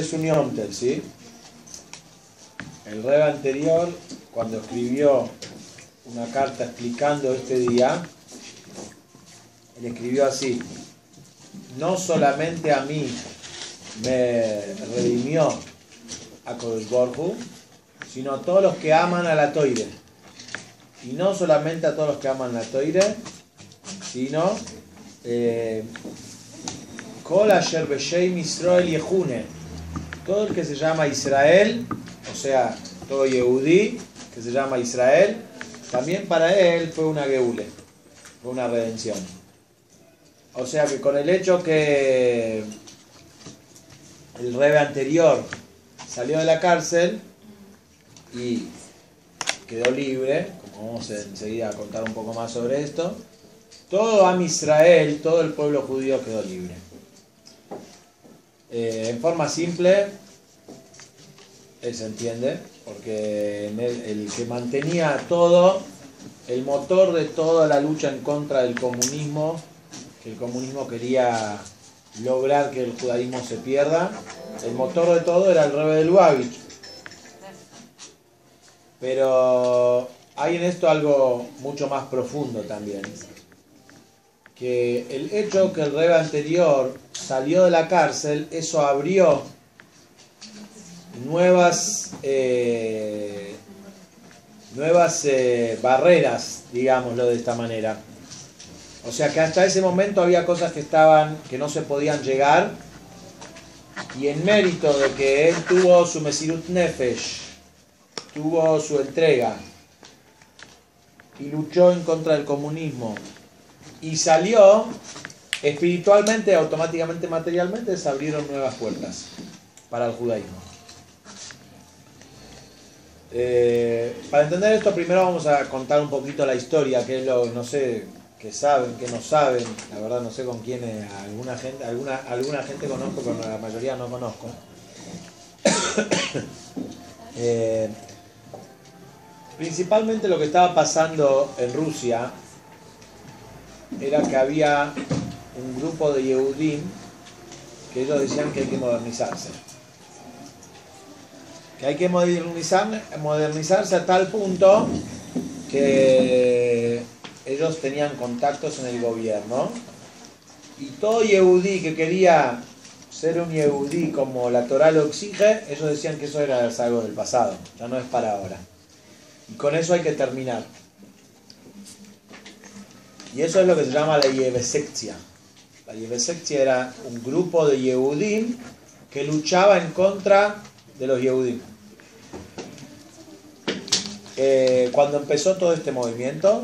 es un Yom Tov, ¿sí? El Rebbe anterior, cuando escribió una carta explicando este día, él escribió así: no solamente a mí me redimió HaKadosh Baruj Hu, sino a todos los que aman a la Toire. Y no solamente a todos los que aman la Toire, sino Kol Asher B'Shem Israel Yehune, todo el que se llama Israel, o sea, todo Yehudí que se llama Israel, también para él fue una Geule, fue una redención. O sea que con el hecho que el Rebbe anterior salió de la cárcel y quedó libre, como vamos enseguida a contar un poco más sobre esto, todo Am Israel, todo el pueblo judío quedó libre. En forma simple, se entiende, porque el que mantenía todo, el motor de toda la lucha en contra del comunismo, que el comunismo quería lograr que el judaísmo se pierda, el motor de todo era el Rebbe de Lubavitch. Pero hay en esto algo mucho más profundo también, que el hecho que el Rebbe anterior salió de la cárcel, eso abrió nuevas barreras, digámoslo de esta manera. O sea que hasta ese momento había cosas que no se podían llegar, y en mérito de que él tuvo su Mesirut Nefesh, tuvo su entrega y luchó en contra del comunismo y salió, espiritualmente, automáticamente, materialmente se abrieron nuevas puertas para el judaísmo. Para entender esto, primero vamos a contar un poquito la historia, que es lo, no sé, que saben, que no saben, la verdad no sé con quiénes, alguna gente conozco, pero la mayoría no conozco. Principalmente lo que estaba pasando en Rusia era que había un grupo de Yehudim que ellos decían que hay que modernizarse. Que hay que modernizarse a tal punto que ellos tenían contactos en el gobierno, y todo Yehudí que quería ser un Yehudí como la Torá lo exige, ellos decían que eso era algo del pasado, ya no es para ahora. Y con eso hay que terminar. Y eso es lo que se llama la Yevesektia. La Yevesektia era un grupo de Yehudim que luchaba en contra de los Yehudim. Cuando empezó todo este movimiento,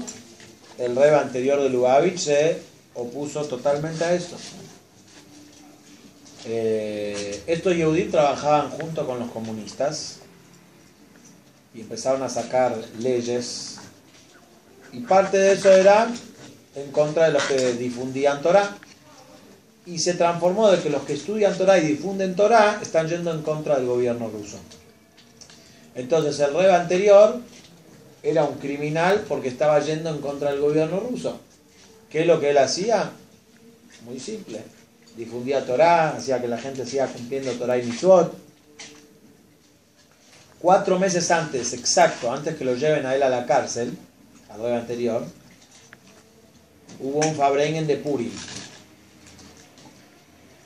el Rebbe anterior de Lubavitch se opuso totalmente a esto. Estos Yehudim trabajaban junto con los comunistas y empezaron a sacar leyes, y parte de eso era en contra de los que difundían Torah, y se transformó de que los que estudian Torah y difunden Torah están yendo en contra del gobierno ruso. Entonces el Rebbe anterior era un criminal porque estaba yendo en contra del gobierno ruso. ¿Qué es lo que él hacía? Muy simple: difundía Torah, hacía que la gente siga cumpliendo Torah y Mitzvot. 4 meses antes, exacto, antes que lo lleven a él a la cárcel, al Rebbe anterior, hubo un Fabrengen de Purim.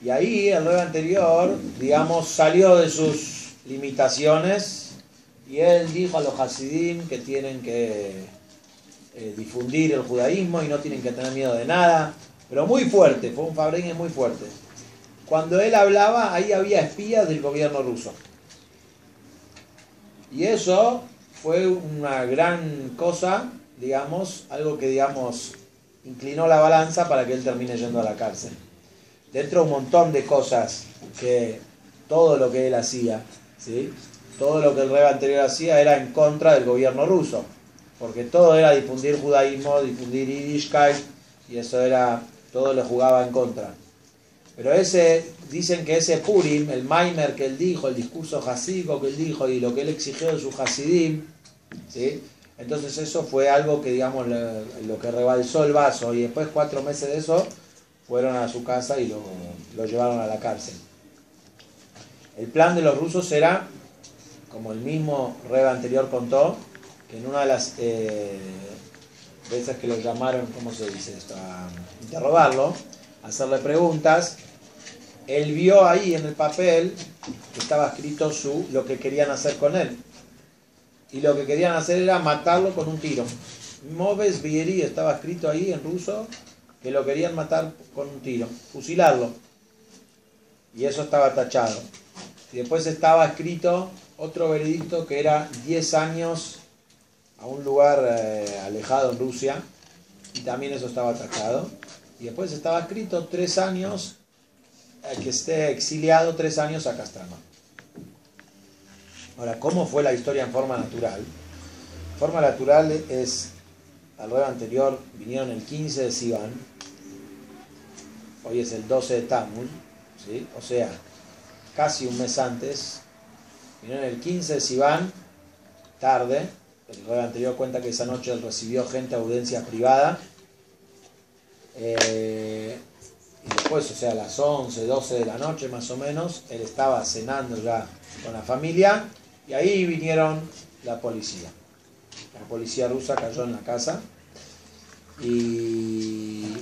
Y ahí el Rebbe anterior, digamos, salió de sus limitaciones, y él dijo a los Hasidim que tienen que difundir el judaísmo y no tienen que tener miedo de nada, pero muy fuerte, fue un Fabrengen muy fuerte. Cuando él hablaba, ahí había espías del gobierno ruso. Y eso fue una gran cosa, digamos, algo que, digamos, inclinó la balanza para que él termine yendo a la cárcel. Dentro de un montón de cosas que todo lo que él hacía, ¿sí? Todo lo que el Rebbe anterior hacía era en contra del gobierno ruso, porque todo era difundir judaísmo, difundir Yiddishkeit, y eso era, todo lo jugaba en contra. Pero dicen que ese Purim, el Maimer que él dijo, el discurso hasídico que él dijo y lo que él exigió de sus hasidim, ¿sí? Entonces eso fue algo que, digamos, lo que rebalsó el vaso, y después 4 meses de eso fueron a su casa y lo llevaron a la cárcel. El plan de los rusos era, como el mismo Rebbe anterior contó, que en una de las veces que lo llamaron, ¿cómo se dice esto?, a interrogarlo, a hacerle preguntas, él vio ahí en el papel que estaba escrito lo que querían hacer con él. Y lo que querían hacer era matarlo con un tiro. Moves Vieri estaba escrito ahí en ruso que lo querían matar con un tiro, fusilarlo. Y eso estaba tachado. Y después estaba escrito otro veredicto que era 10 años a un lugar alejado en Rusia, y también eso estaba tachado. Y después estaba escrito 3 años, que esté exiliado 3 años a Castrama. Ahora, ¿cómo fue la historia en forma natural? Forma natural es, al Rebbe anterior vinieron el 15 de Sivan, hoy es el 12 de Tammuz, ¿sí? O sea, casi un mes antes, vinieron el 15 de Sivan, tarde. El Rebbe anterior cuenta que esa noche él recibió gente a audiencia privada, y después, o sea, a las 11, 12 de la noche más o menos, él estaba cenando ya con la familia, y ahí vinieron la policía. La policía rusa cayó en la casa, y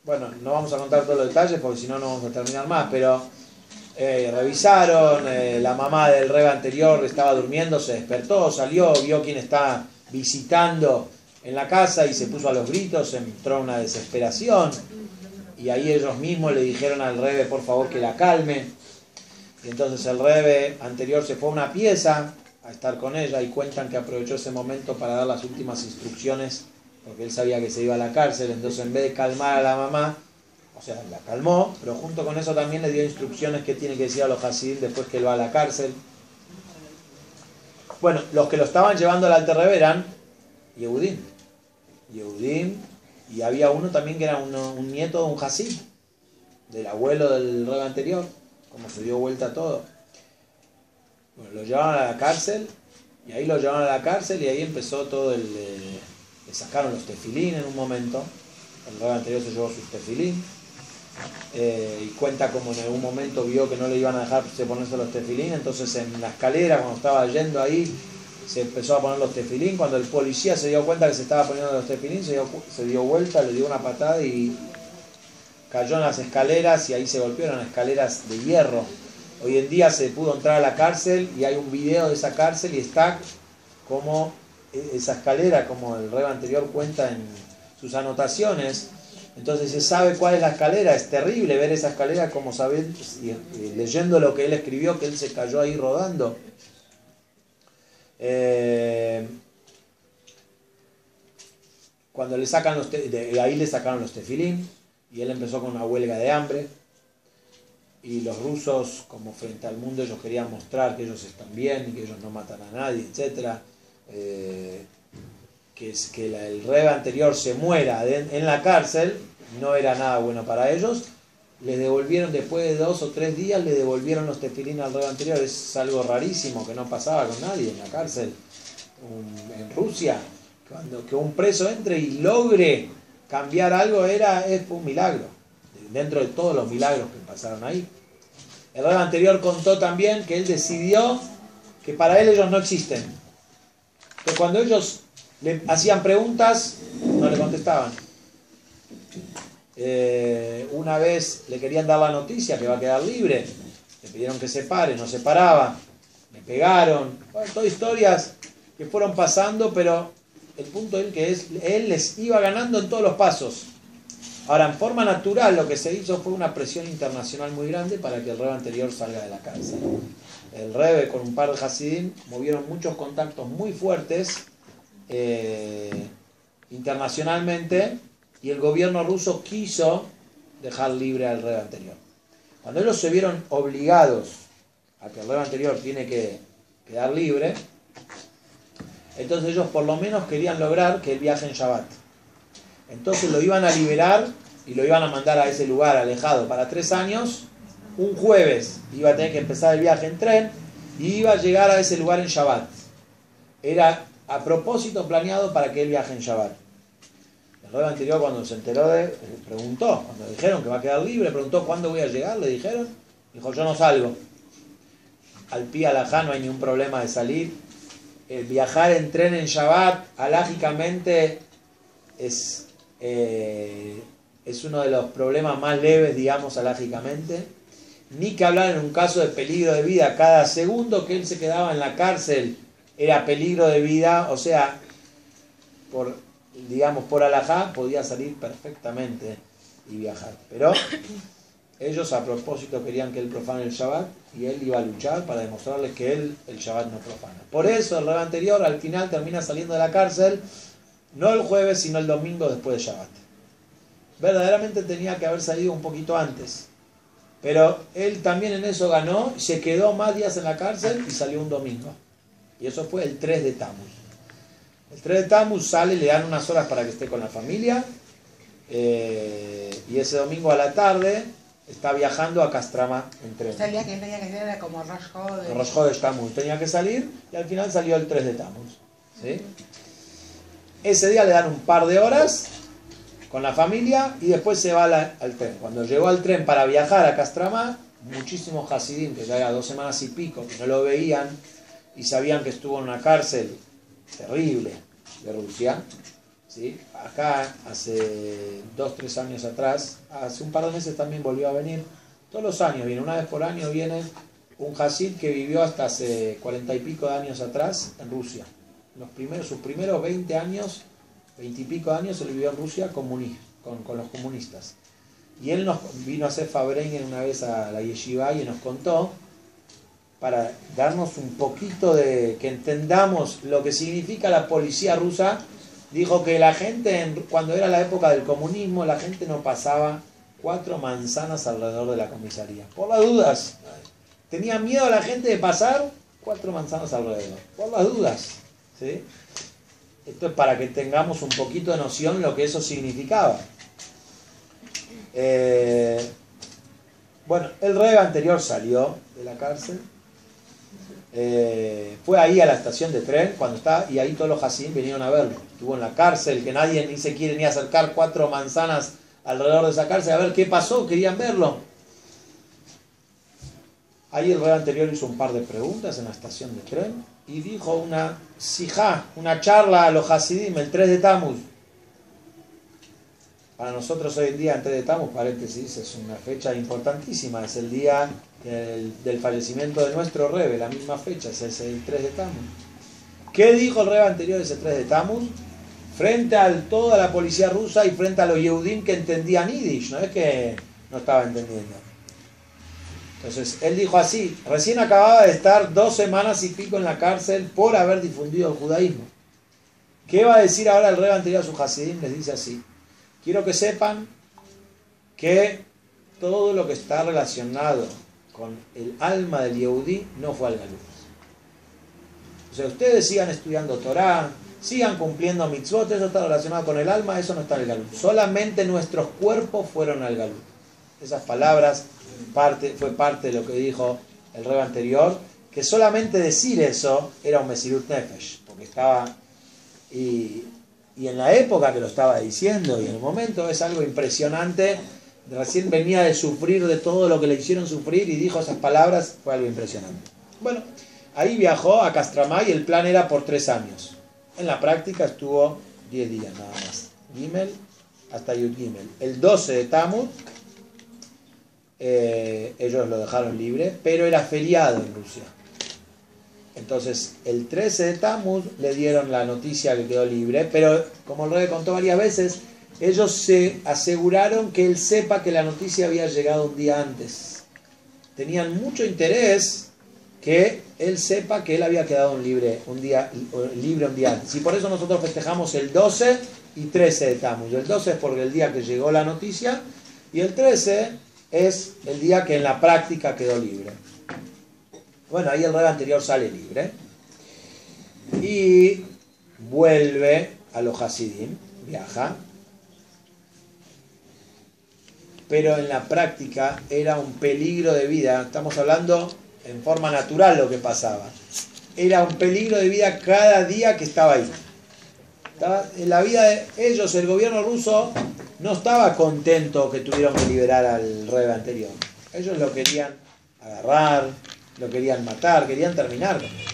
bueno, no vamos a contar todos los detalles porque si no, no vamos a terminar más, pero revisaron, la mamá del Rebbe anterior estaba durmiendo, se despertó, salió, vio quién está visitando en la casa y se puso a los gritos, entró una desesperación, y ahí ellos mismos le dijeron al Rebbe por favor que la calme. Y entonces el Rebbe anterior se fue a una pieza a estar con ella, y cuentan que aprovechó ese momento para dar las últimas instrucciones, porque él sabía que se iba a la cárcel. Entonces, en vez de calmar a la mamá, o sea, la calmó, pero junto con eso también le dio instrucciones que tiene que decir a los hasidim después que él va a la cárcel. Bueno, los que lo estaban llevando al Alter Rebbe eran Yehudim, y había uno también que era un nieto de un hasid, del abuelo del Rebbe anterior, como se dio vuelta todo. Bueno, lo llevaron a la cárcel, y ahí lo llevaron a la cárcel, y ahí empezó todo le sacaron los tefilín en un momento. El Rebbe anterior se llevó sus tefilín, y cuenta como en algún momento vio que no le iban a dejar ponerse los tefilín, entonces en la escalera, cuando estaba yendo ahí, se empezó a poner los tefilín. Cuando el policía se dio cuenta que se estaba poniendo los tefilín, se dio vuelta, le dio una patada y cayó en las escaleras, y ahí se golpeó. Eran escaleras de hierro. Hoy en día se pudo entrar a la cárcel y hay un video de esa cárcel, y está como esa escalera, como el Rebbe anterior cuenta en sus anotaciones. Entonces se sabe cuál es la escalera. Es terrible ver esa escalera, como saber, leyendo lo que él escribió, que él se cayó ahí rodando. Cuando le sacan de ahí le sacaron los tefilín, y él empezó con una huelga de hambre, y los rusos, como frente al mundo, ellos querían mostrar que ellos están bien y que ellos no matan a nadie, etc. Que el Rebbe anterior se muera en la cárcel no era nada bueno para ellos. Les devolvieron, después de 2 o 3 días, le devolvieron los tefilín al Rebbe anterior. Es algo rarísimo, que no pasaba con nadie en la cárcel. En Rusia, cuando que un preso entre y logre cambiar algo es un milagro, dentro de todos los milagros que pasaron ahí. El Rebbe anterior contó también que él decidió que para él ellos no existen, que cuando ellos le hacían preguntas no le contestaban. Una vez le querían dar la noticia que va a quedar libre, le pidieron que se pare, no se paraba, le pegaron. Bueno, todas historias que fueron pasando, pero el punto es que él les iba ganando en todos los pasos. Ahora, en forma natural, lo que se hizo fue una presión internacional muy grande para que el Rebbe anterior salga de la cárcel. El Rebbe, con un par de hasidim, movieron muchos contactos muy fuertes internacionalmente, y el gobierno ruso quiso dejar libre al Rebbe anterior. Cuando ellos se vieron obligados a que el Rebbe anterior tiene que quedar libre, entonces ellos por lo menos querían lograr que él viaje en Shabbat. Entonces lo iban a liberar y lo iban a mandar a ese lugar alejado para 3 años. Un jueves iba a tener que empezar el viaje en tren y iba a llegar a ese lugar en Shabbat. Era a propósito planeado para que él viaje en Shabbat. El Rebbe anterior, cuando se enteró preguntó, cuando le dijeron que va a quedar libre, preguntó ¿cuándo voy a llegar? Le dijeron, dijo yo no salgo. al pie alajá no hay ningún problema de salir. Viajar en tren en Shabbat, alágicamente, es uno de los problemas más leves, digamos, alágicamente. Ni que hablar en un caso de peligro de vida. Cada segundo que él se quedaba en la cárcel era peligro de vida. O sea, por alajá podía salir perfectamente y viajar. Pero ellos a propósito querían que él profane el Shabbat y él iba a luchar para demostrarles que él el Shabbat no profana. Por eso el rebe anterior al final termina saliendo de la cárcel no el jueves sino el domingo después de Shabbat. Verdaderamente tenía que haber salido un poquito antes, pero él también en eso ganó, se quedó más días en la cárcel y salió un domingo. Y eso fue el 3 de Tammuz. El 3 de Tammuz sale, le dan unas horas para que esté con la familia y ese domingo a la tarde está viajando a Castrama en tren. O sea, el día que él tenía que hacer era como Rosh Hodesh. Rosh Hodesh Tammuz. Tenía que salir y al final salió el 3 de Tammuz. ¿Sí? Ese día le dan un par de horas con la familia y después se va al tren. Cuando llegó al tren para viajar a Castrama, muchísimos hasidim, que ya era 2 semanas y pico, que no lo veían y sabían que estuvo en una cárcel terrible de Rusia. ¿Sí? Acá hace 2-3 años atrás, hace un par de meses también volvió a venir. Todos los años viene, una vez por año viene un hasid que vivió hasta hace 40 y pico de años atrás en Rusia. Sus primeros 20 años, 20 y pico de años, él vivió en Rusia con los comunistas. Y él nos vino a hacer Fabrengen una vez a la yeshiva y nos contó, para darnos un poquito de que entendamos lo que significa la policía rusa. Dijo que la gente, cuando era la época del comunismo, la gente no pasaba 4 manzanas alrededor de la comisaría. Por las dudas. Tenía miedo la gente de pasar 4 manzanas alrededor. Por las dudas. ¿Sí? Esto es para que tengamos un poquito de noción de lo que eso significaba. Bueno, el rebe anterior salió de la cárcel. Fue ahí a la estación de tren cuando estaba, y ahí todos los hasidim vinieron a verlo. Estuvo en la cárcel, que nadie ni se quiere ni acercar 4 manzanas alrededor de esa cárcel a ver qué pasó, querían verlo. Ahí el rebe anterior hizo un par de preguntas en la estación de tren y dijo una sijá, una charla a los hasidim el 3 de Tammuz. Para nosotros hoy en día, en 3 de Tammuz, paréntesis, es una fecha importantísima, es el día del fallecimiento de nuestro rebe, la misma fecha, es el 3 de Tammuz. ¿Qué dijo el rebe anterior ese 3 de Tammuz? Frente a toda la policía rusa y frente a los Yehudim que entendían Yiddish, no es que no estaba entendiendo. Entonces, él dijo así, recién acababa de estar 2 semanas y pico en la cárcel por haber difundido el judaísmo. ¿Qué va a decir ahora el rebe anterior a sus hasidim? Les dice así: quiero que sepan que todo lo que está relacionado con el alma del Yehudí no fue al Galut. O sea, ustedes sigan estudiando Torah, sigan cumpliendo mitzvot, eso está relacionado con el alma, eso no está en el Galut. Solamente nuestros cuerpos fueron al Galut. Esas palabras fue parte de lo que dijo el rebe anterior, que solamente decir eso era un Mesirut Nefesh, porque estaba... Y en la época que lo estaba diciendo y en el momento es algo impresionante. Recién venía de sufrir de todo lo que le hicieron sufrir y dijo esas palabras, fue algo impresionante. Bueno, ahí viajó a Castrama y el plan era por 3 años. En la práctica estuvo 10 días nada más. Gimel hasta Yud Gimel. El 12 de Tammuz ellos lo dejaron libre, pero era feriado en Rusia. Entonces, el 13 de Tammuz le dieron la noticia que quedó libre, pero como el rebe contó varias veces, ellos se aseguraron que él sepa que la noticia había llegado un día antes. Tenían mucho interés que él sepa que él había quedado libre un día antes. Y por eso nosotros festejamos el 12 y 13 de Tammuz. El 12 es porque el día que llegó la noticia y el 13 es el día que en la práctica quedó libre. Bueno, ahí el rebe anterior sale libre y vuelve a los hasidim, viaja, pero en la práctica era un peligro de vida. Estamos hablando en forma natural lo que pasaba. Era un peligro de vida cada día que estaba ahí. En la vida de ellos, el gobierno ruso no estaba contento que tuvieron que liberar al rebe anterior. Ellos lo querían agarrar, lo querían matar, querían terminar con él.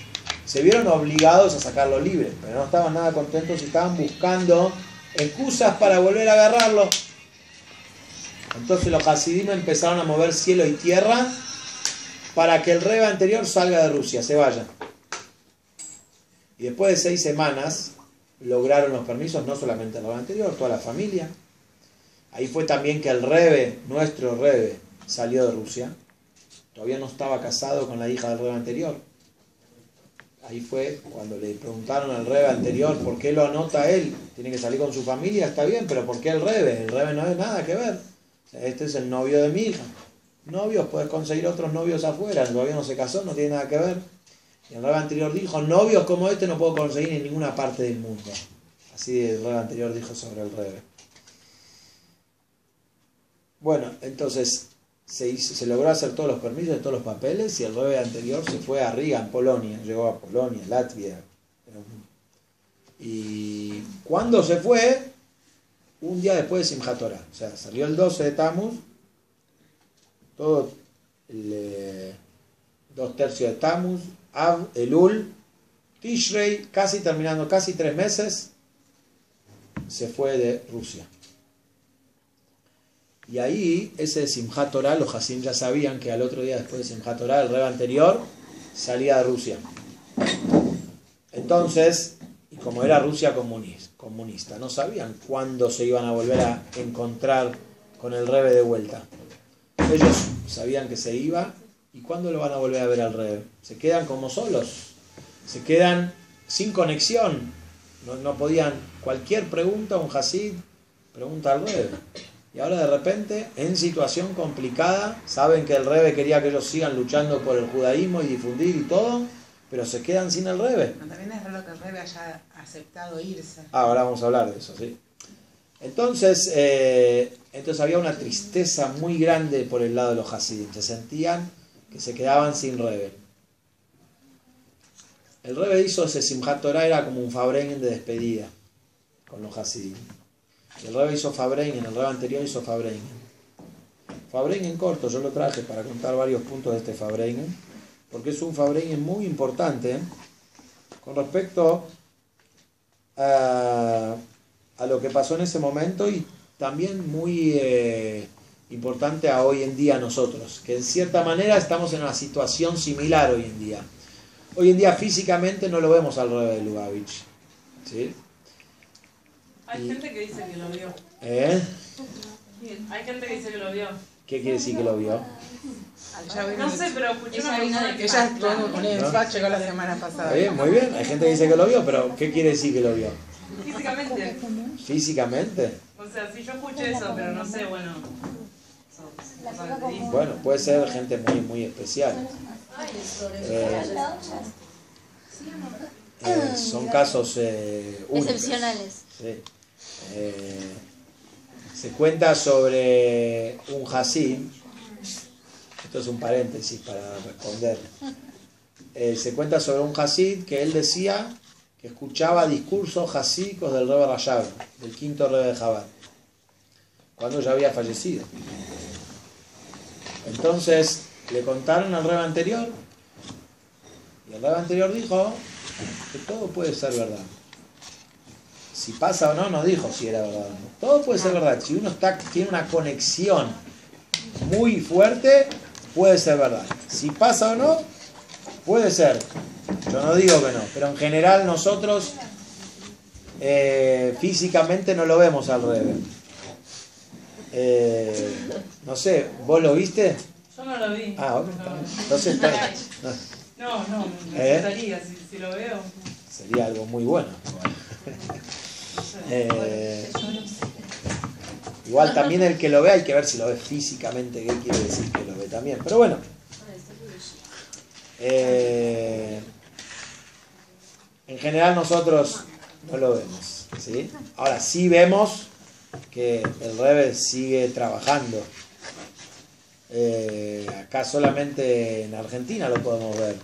Se vieron obligados a sacarlo libre, pero no estaban nada contentos y estaban buscando excusas para volver a agarrarlo. Entonces los Hasidim empezaron a mover cielo y tierra para que el rebe anterior salga de Rusia, se vaya. Y después de 6 semanas lograron los permisos, no solamente el rebe anterior, toda la familia. Ahí fue también que el rebe, nuestro rebe, salió de Rusia. Todavía no estaba casado con la hija del rebe anterior. Ahí fue cuando le preguntaron al rebe anterior por qué lo anota él. Tiene que salir con su familia, está bien, pero ¿por qué el rebe? El rebe no hay nada que ver. Este es el novio de mi hija. Novios, puedes conseguir otros novios afuera. Todavía no se casó, no tiene nada que ver. Y el rebe anterior dijo, novios como este no puedo conseguir en ninguna parte del mundo. Así el rebe anterior dijo sobre el rebe. Bueno, entonces se logró hacer todos los permisos, todos los papeles, y el rebe anterior se fue a Riga, en Polonia. Llegó a Polonia, Latvia. Y cuando se fue, un día después de Simchat Torah. O sea, salió el 12 de Tammuz, todo el 2/3 de Tammuz, Av, Elul, Tishrei, casi terminando, casi 3 meses, se fue de Rusia. Y ahí, ese Simchat Torah, los Hasim ya sabían que al otro día después de Simchat Torah, el rebe anterior salía de Rusia. Entonces, y como era Rusia comunista, no sabían cuándo se iban a volver a encontrar con el rebe de vuelta. Ellos sabían que se iba, y cuándo lo van a volver a ver al rebe. Se quedan como solos, se quedan sin conexión. No podían, cualquier pregunta, un Hasid pregunta al rebe. Y ahora de repente, en situación complicada, saben que el rebe quería que ellos sigan luchando por el judaísmo y difundir y todo, pero se quedan sin el rebe. También es raro que el rebe haya aceptado irse. Ahora vamos a hablar de eso, ¿sí? Entonces había una tristeza muy grande por el lado de los Hasidim. Se sentían que se quedaban sin rebe. El rebe hizo ese Simchat Torah, era como un Fabrengen de despedida con los Hasidim. El rebe hizo Fabrengen, el rebe anterior hizo Fabrengen. Fabrengen corto, yo lo traje para contar varios puntos de este Fabrengen, porque es un Fabrengen muy importante con respecto a lo que pasó en ese momento, y también muy importante a hoy en día nosotros, que en cierta manera estamos en una situación similar hoy en día. Hoy en día físicamente no lo vemos al rebe de Lubavitch, ¿sí? Hay gente que dice que lo vio. Hay gente que dice que lo vio. ¿Qué quiere decir que lo vio? No sé, pero escuché una persona que Ella estuvo con el despacho la semana pasada. Muy bien, hay gente que dice que lo vio, pero ¿qué quiere decir que lo vio? físicamente. ¿Físicamente? O sea, si yo escuché eso, pero no sé, bueno. Bueno, puede ser gente muy, muy especial. Son casos únicos. Excepcionales. Sí. Se cuenta sobre un Hasid, esto es un paréntesis para responder. Se cuenta sobre un Hasid que él decía que escuchaba discursos hasídicos del Rebbe Rajab, del quinto Rebbe de Chabad, cuando ya había fallecido. Entonces le contaron al Rebbe anterior, y el Rebbe anterior dijo que todo puede ser verdad. Si pasa o no, no dijo si era verdad o no. Todo puede ser verdad. Si uno tiene una conexión muy fuerte, puede ser verdad. Si pasa o no, puede ser. Yo no digo que no, pero en general nosotros físicamente no lo vemos al revés. No sé, ¿vos lo viste? Yo no lo vi. Ah, ok. Entonces está. No, me gustaría, si lo veo. Sería algo muy bueno. Igual también el que lo ve hay que ver si lo ve físicamente, qué quiere decir que lo ve también. Pero bueno. En general nosotros no lo vemos, ¿sí? Ahora sí vemos que el Rebbe sigue trabajando. Acá solamente en Argentina lo podemos ver.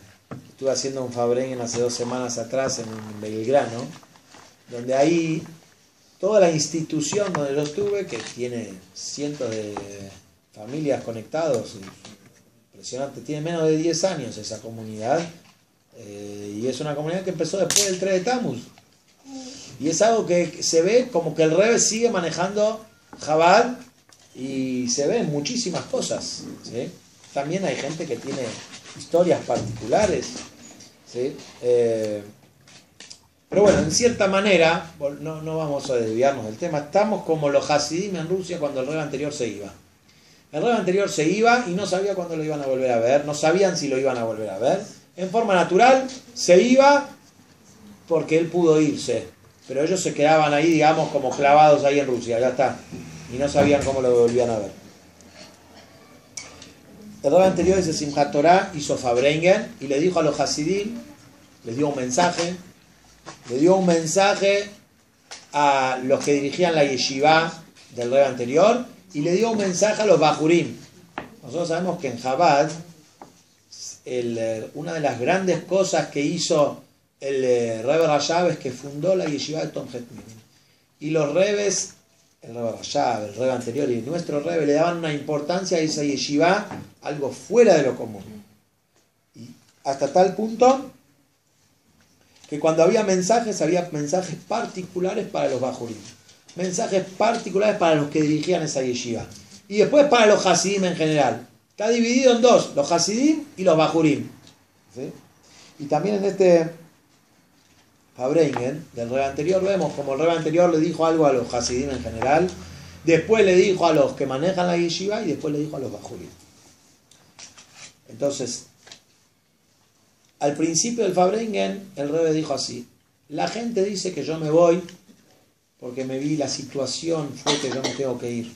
Estuve haciendo un Fabrengen hace 2 semanas atrás en Belgrano, donde ahí toda la institución donde yo estuve, que tiene cientos de familias conectados, Impresionante, tiene menos de 10 años esa comunidad. Y es una comunidad que empezó después del 3 de Tammuz. Y es algo que se ve como que el Rebbe sigue manejando Chabad y se ven muchísimas cosas, ¿sí? También hay gente que tiene historias particulares, ¿sí? Pero bueno, en cierta manera, no vamos a desviarnos del tema, estamos como los Hasidim en Rusia cuando el Rebbe anterior se iba. El Rebbe anterior se iba y no sabía cuándo lo iban a volver a ver, no sabían si lo iban a volver a ver. En forma natural se iba porque él pudo irse, pero ellos se quedaban ahí, digamos, como clavados ahí en Rusia, ya está, y no sabían cómo lo volvían a ver. El Rebbe anterior dice Simchat Torah hizo Fabrengen y le dijo a los Hasidim, les dio un mensaje, a los que dirigían la yeshiva del Rebbe anterior y le dio un mensaje a los Bajurim. Nosotros sabemos que en Chabad una de las grandes cosas que hizo el Rebbe Rashab es que fundó la yeshiva de Tomjet Minim. Y los Rebes, el Rebbe Rashab, el Rebbe anterior y nuestro Rebbe le daban una importancia a esa yeshiva, algo fuera de lo común. Y hasta tal punto que cuando había mensajes particulares para los Bajurim. Mensajes particulares para los que dirigían esa yeshiva. Y después para los Hasidim en general. Está dividido en dos, los Hasidim y los Bajurim. ¿Sí? Y también en este Fabrengen del Rebbe anterior vemos como el Rebbe anterior le dijo algo a los Hasidim en general, después le dijo a los que manejan la yeshiva y después le dijo a los Bajurim. Entonces, al principio del Fabrengen, el Rebbe dijo así: la gente dice que yo me voy porque me vi la situación fue que yo me tengo que ir.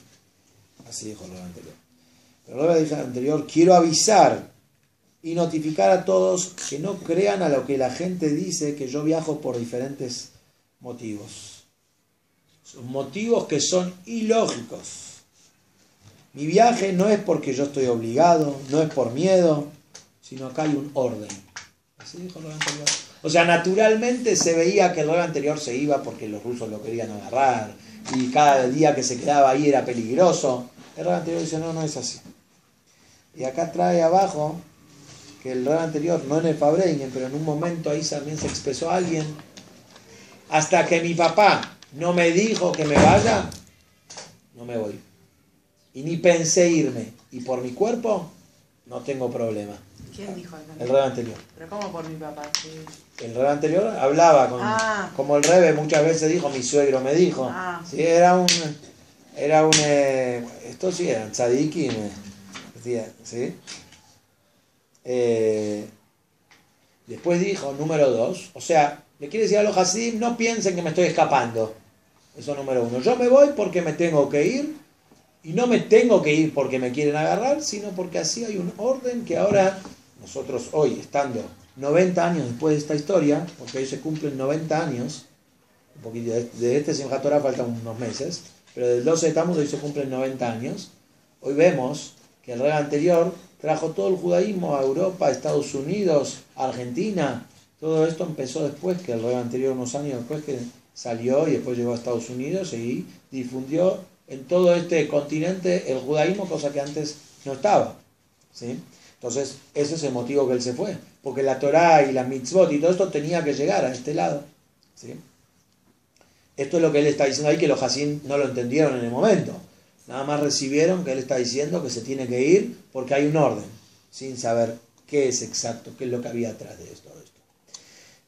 Así dijo el Rebbe anterior. Pero el Rebbe dijo anterior: quiero avisar y notificar a todos que no crean a lo que la gente dice, que yo viajo por diferentes motivos. Son motivos que son ilógicos. Mi viaje no es porque yo estoy obligado, no es por miedo, sino que hay un orden. Así dijo el Rebbe anterior. O sea, naturalmente se veía que el Rebbe anterior se iba porque los rusos lo querían agarrar y cada día que se quedaba ahí era peligroso. El Rebbe anterior dice: no es así. Y acá trae abajo que el Rebbe anterior, no en el Fabrengen, pero en un momento ahí también se expresó alguien: hasta que mi papá no me dijo que me vaya, no me voy. Y ni pensé irme. Y por mi cuerpo no tengo problema. ¿Quién dijo eso? El Rebbe anterior. ¿Pero cómo por mi papá? Sí. El Rebbe anterior hablaba con, como el Rebbe muchas veces dijo: mi suegro me dijo. Sí, estos sí eran tzadikim, ¿sí? Después dijo, número 2, o sea, le quiere decir a los Hasidim: no piensen que me estoy escapando. Eso número 1. Yo me voy porque me tengo que ir, y no me tengo que ir porque me quieren agarrar, sino porque así hay un orden que ahora nosotros hoy, estando 90 años después de esta historia, porque hoy se cumplen 90 años, un poquito de este Simchat Torah faltan unos meses, pero del 12 de Tammuz hoy se cumplen 90 años, hoy vemos que el Rebbe anterior trajo todo el judaísmo a Europa, a Estados Unidos, a Argentina. Todo esto empezó después que el Rebbe anterior, unos años después que salió y después llegó a Estados Unidos y difundió en todo este continente el judaísmo, cosa que antes no estaba, ¿sí? Entonces, ese es el motivo que él se fue, porque la Torá y la mitzvot y todo esto tenía que llegar a este lado, ¿sí? Esto es lo que él está diciendo ahí, que los Hasidim no lo entendieron en el momento. Nada más recibieron que él está diciendo que se tiene que ir porque hay un orden, sin saber qué es exacto, qué es lo que había atrás de todo esto.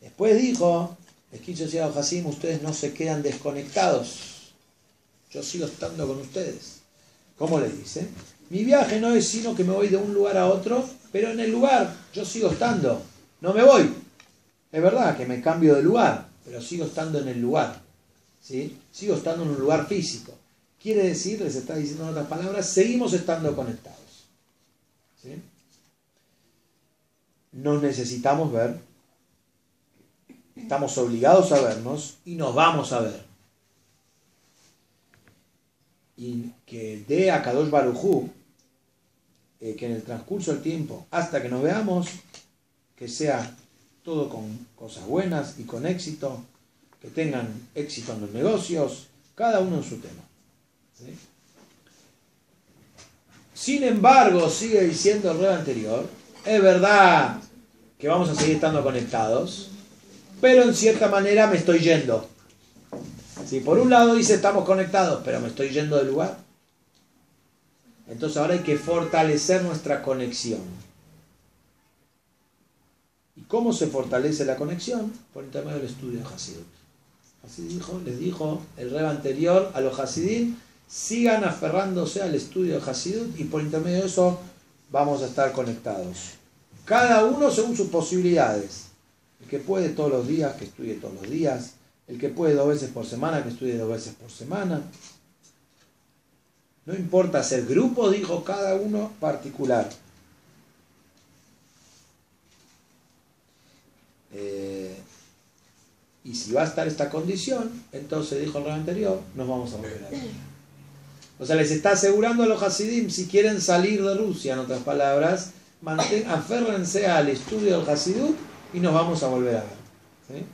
Después dijo, les quiso decir a los Hasidim: ustedes no se quedan desconectados. Yo sigo estando con ustedes. ¿Cómo le dice? Mi viaje no es sino que me voy de un lugar a otro, pero en el lugar yo sigo estando. No me voy. Es verdad que me cambio de lugar, pero sigo estando en el lugar, ¿sí? Sigo estando en un lugar físico. Quiere decir, les está diciendo en otras palabras, seguimos estando conectados, ¿sí? Nos necesitamos ver, estamos obligados a vernos y nos vamos a ver. Y que dé a Kadosh Baruj Hu, que en el transcurso del tiempo, hasta que nos veamos, que sea todo con cosas buenas y con éxito, que tengan éxito en los negocios, cada uno en su tema, ¿sí? Sin embargo, sigue diciendo el Rebbe anterior, es verdad que vamos a seguir estando conectados, pero en cierta manera me estoy yendo. Si por un lado dice estamos conectados, pero me estoy yendo del lugar, entonces ahora hay que fortalecer nuestra conexión. ¿Y cómo se fortalece la conexión? Por intermedio del estudio de Hasidut. Así les dijo el Rebbe anterior a los Hasidim, sigan aferrándose al estudio de Hasidut y por intermedio de eso vamos a estar conectados. Cada uno según sus posibilidades. El que puede todos los días, que estudie todos los días. El que puede 2 veces por semana, que estudie 2 veces por semana. No importa ser grupo, dijo cada uno particular. Y si va a estar esta condición, entonces dijo el Rebbe anterior, nos vamos a volver a ver. O sea, les está asegurando a los Hasidim, si quieren salir de Rusia, en otras palabras, aférrense al estudio del Hasidut y nos vamos a volver a ver. ¿Sí?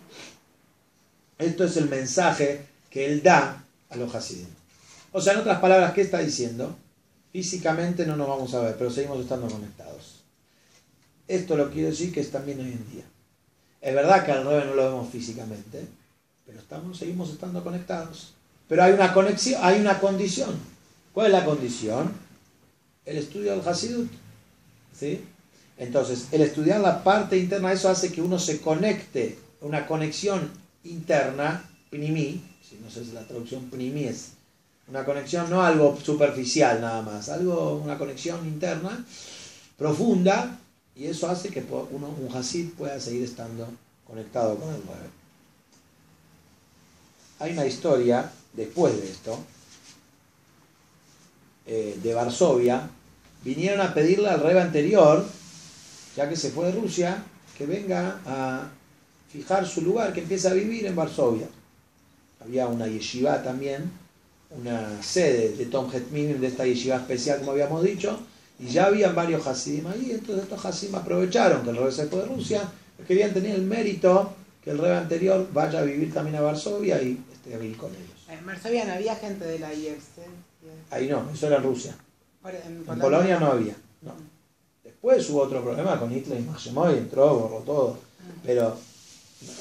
Esto es el mensaje que él da a los Hasidim. O sea, en otras palabras, ¿qué está diciendo? Físicamente no nos vamos a ver, pero seguimos estando conectados. Esto lo quiero decir que es también hoy en día. Es verdad que al Rebbe no lo vemos físicamente, pero seguimos estando conectados. Pero hay una conexión, hay una condición. ¿Cuál es la condición? El estudio del Hasidut. ¿Sí? Entonces, el estudiar la parte interna, eso hace que uno se conecte, una conexión interna, pnimi, si no sé si la traducción pnimi es una conexión, no algo superficial nada más, una conexión interna, profunda, y eso hace que un Hasid pueda seguir estando conectado con el Rebbe. Hay una historia, después de esto, de Varsovia, vinieron a pedirle al Rebbe anterior, ya que se fue de Rusia, que venga a fijar su lugar, que empiece a vivir en Varsovia. Había una yeshiva también, una sede de Tom Hetmim, de esta yeshiva especial, como habíamos dicho, y ya habían varios Hasidim ahí, entonces estos Hasidim aprovecharon que el Rebbe se fue de Rusia, querían tener el mérito que el Rebbe anterior vaya a vivir también a Varsovia y esté a vivir con ellos. En Varsovia no había gente de la IEPS. Ahí no, eso era en Rusia. En Polonia no había. No. Después hubo otro problema con Hitler y Maximoy, entró, borró todo. Pero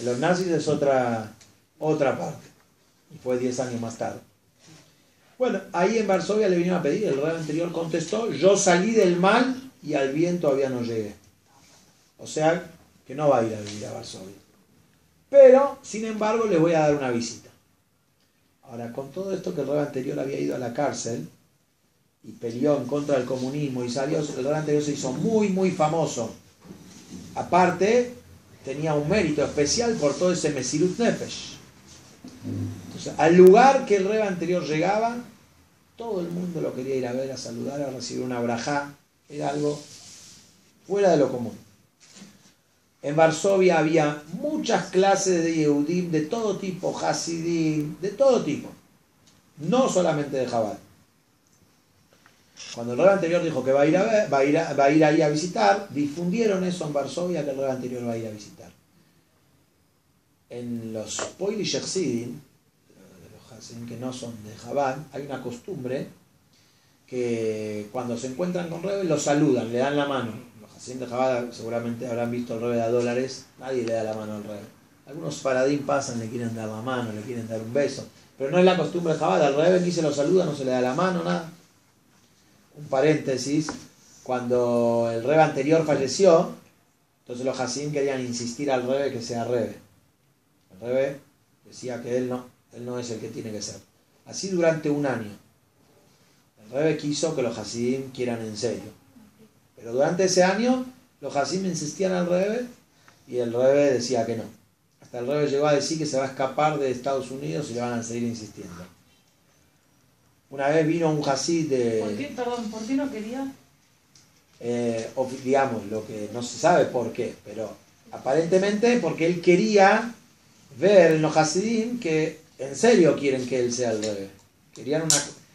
los nazis es otra parte. Y fue 10 años más tarde. Bueno, ahí en Varsovia le vinieron a pedir, el Rebbe anterior contestó, yo salí del mal y al bien todavía no llegué. O sea, que no va a ir a vivir a Varsovia. Pero, sin embargo, le voy a dar una visita. Ahora, con todo esto que el Rebbe anterior había ido a la cárcel y peleó en contra del comunismo y salió, el Rebbe anterior se hizo muy, muy famoso. Aparte, tenía un mérito especial por todo ese Mesirut Nefesh. Entonces, al lugar que el Rebbe anterior llegaba, todo el mundo lo quería ir a ver, a saludar, a recibir una brajá. Era algo fuera de lo común. En Varsovia había muchas clases de Yehudim de todo tipo, Hasidim, de todo tipo. No solamente de Chabad. Cuando el Rebbe anterior dijo que va a ir ahí a visitar, difundieron eso en Varsovia, que el Rebbe anterior va a ir a visitar. En los Poilish Hasidim, los Hasidim que no son de Chabad, hay una costumbre que cuando se encuentran con Rebbe los saludan, le dan la mano. Los Hasidim de Chabad seguramente habrán visto el Rebbe de $, nadie le da la mano al Rebbe. Algunos faradín pasan, le quieren dar la mano, le quieren dar un beso, pero no es la costumbre de Chabad. Al Rebbe ni se lo saluda, no se le da la mano, nada. Un paréntesis, cuando el Rebbe anterior falleció, entonces los Hasidim querían insistir al Rebbe que sea Rebbe. El Rebbe decía que él no es el que tiene que ser. Así durante un año. El Rebbe quiso que los Hasidim quieran en serio. Pero durante ese año, los Hasidim insistían al Rebbe y el Rebbe decía que no. Hasta el Rebbe llegó a decir que se va a escapar de Estados Unidos y le van a seguir insistiendo. Una vez vino un Hasid de... ¿Por qué no quería? Digamos, lo que no se sabe por qué, pero aparentemente porque él quería ver en los Hasidim que en serio quieren que él sea el Rebbe.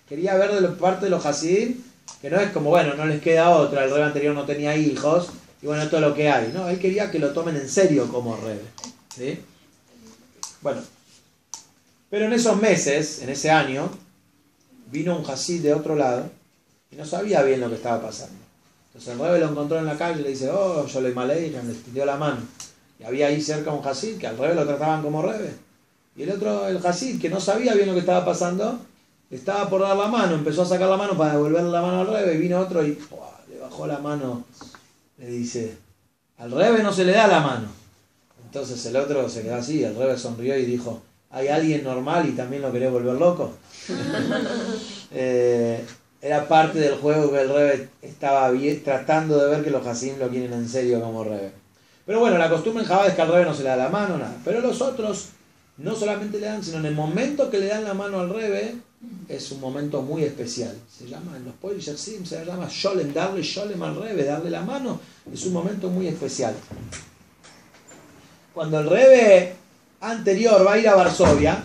Quería ver de parte de los Hasidim que no es como, bueno, no les queda otra, el Rebbe anterior no tenía hijos, y bueno, esto es lo que hay. No, él quería que lo tomen en serio como Rebbe. ¿Sí? Bueno, pero en esos meses, en ese año, vino un Hasid de otro lado y no sabía bien lo que estaba pasando. Entonces el Rebbe lo encontró en la calle y le dice, oh, yo le malé, y le extendió la mano. Y había ahí cerca un Hasid que al Rebbe lo trataban como Rebbe. Y el otro, el Hasid, que no sabía bien lo que estaba pasando, estaba por dar la mano, empezó a sacar la mano para devolverle la mano al Rebbe, y vino otro y le bajó la mano, le dice, al Rebbe no se le da la mano. Entonces el otro se quedó así, el Rebbe sonrió y dijo, ¿hay alguien normal y también lo querés volver loco? Era parte del juego que el Rebbe estaba tratando de ver que los Hasidim lo quieren en serio como Rebbe. Pero bueno, la costumbre en Chabad es que al Rebbe no se le da la mano, nada. Pero los otros no solamente le dan, sino en el momento que le dan la mano al Rebbe, es un momento muy especial. Se llama, en los Poil Yersim se llama Sholem, darle Sholem al Rebbe, darle la mano, es un momento muy especial. Cuando el Rebbe anterior va a ir a Varsovia,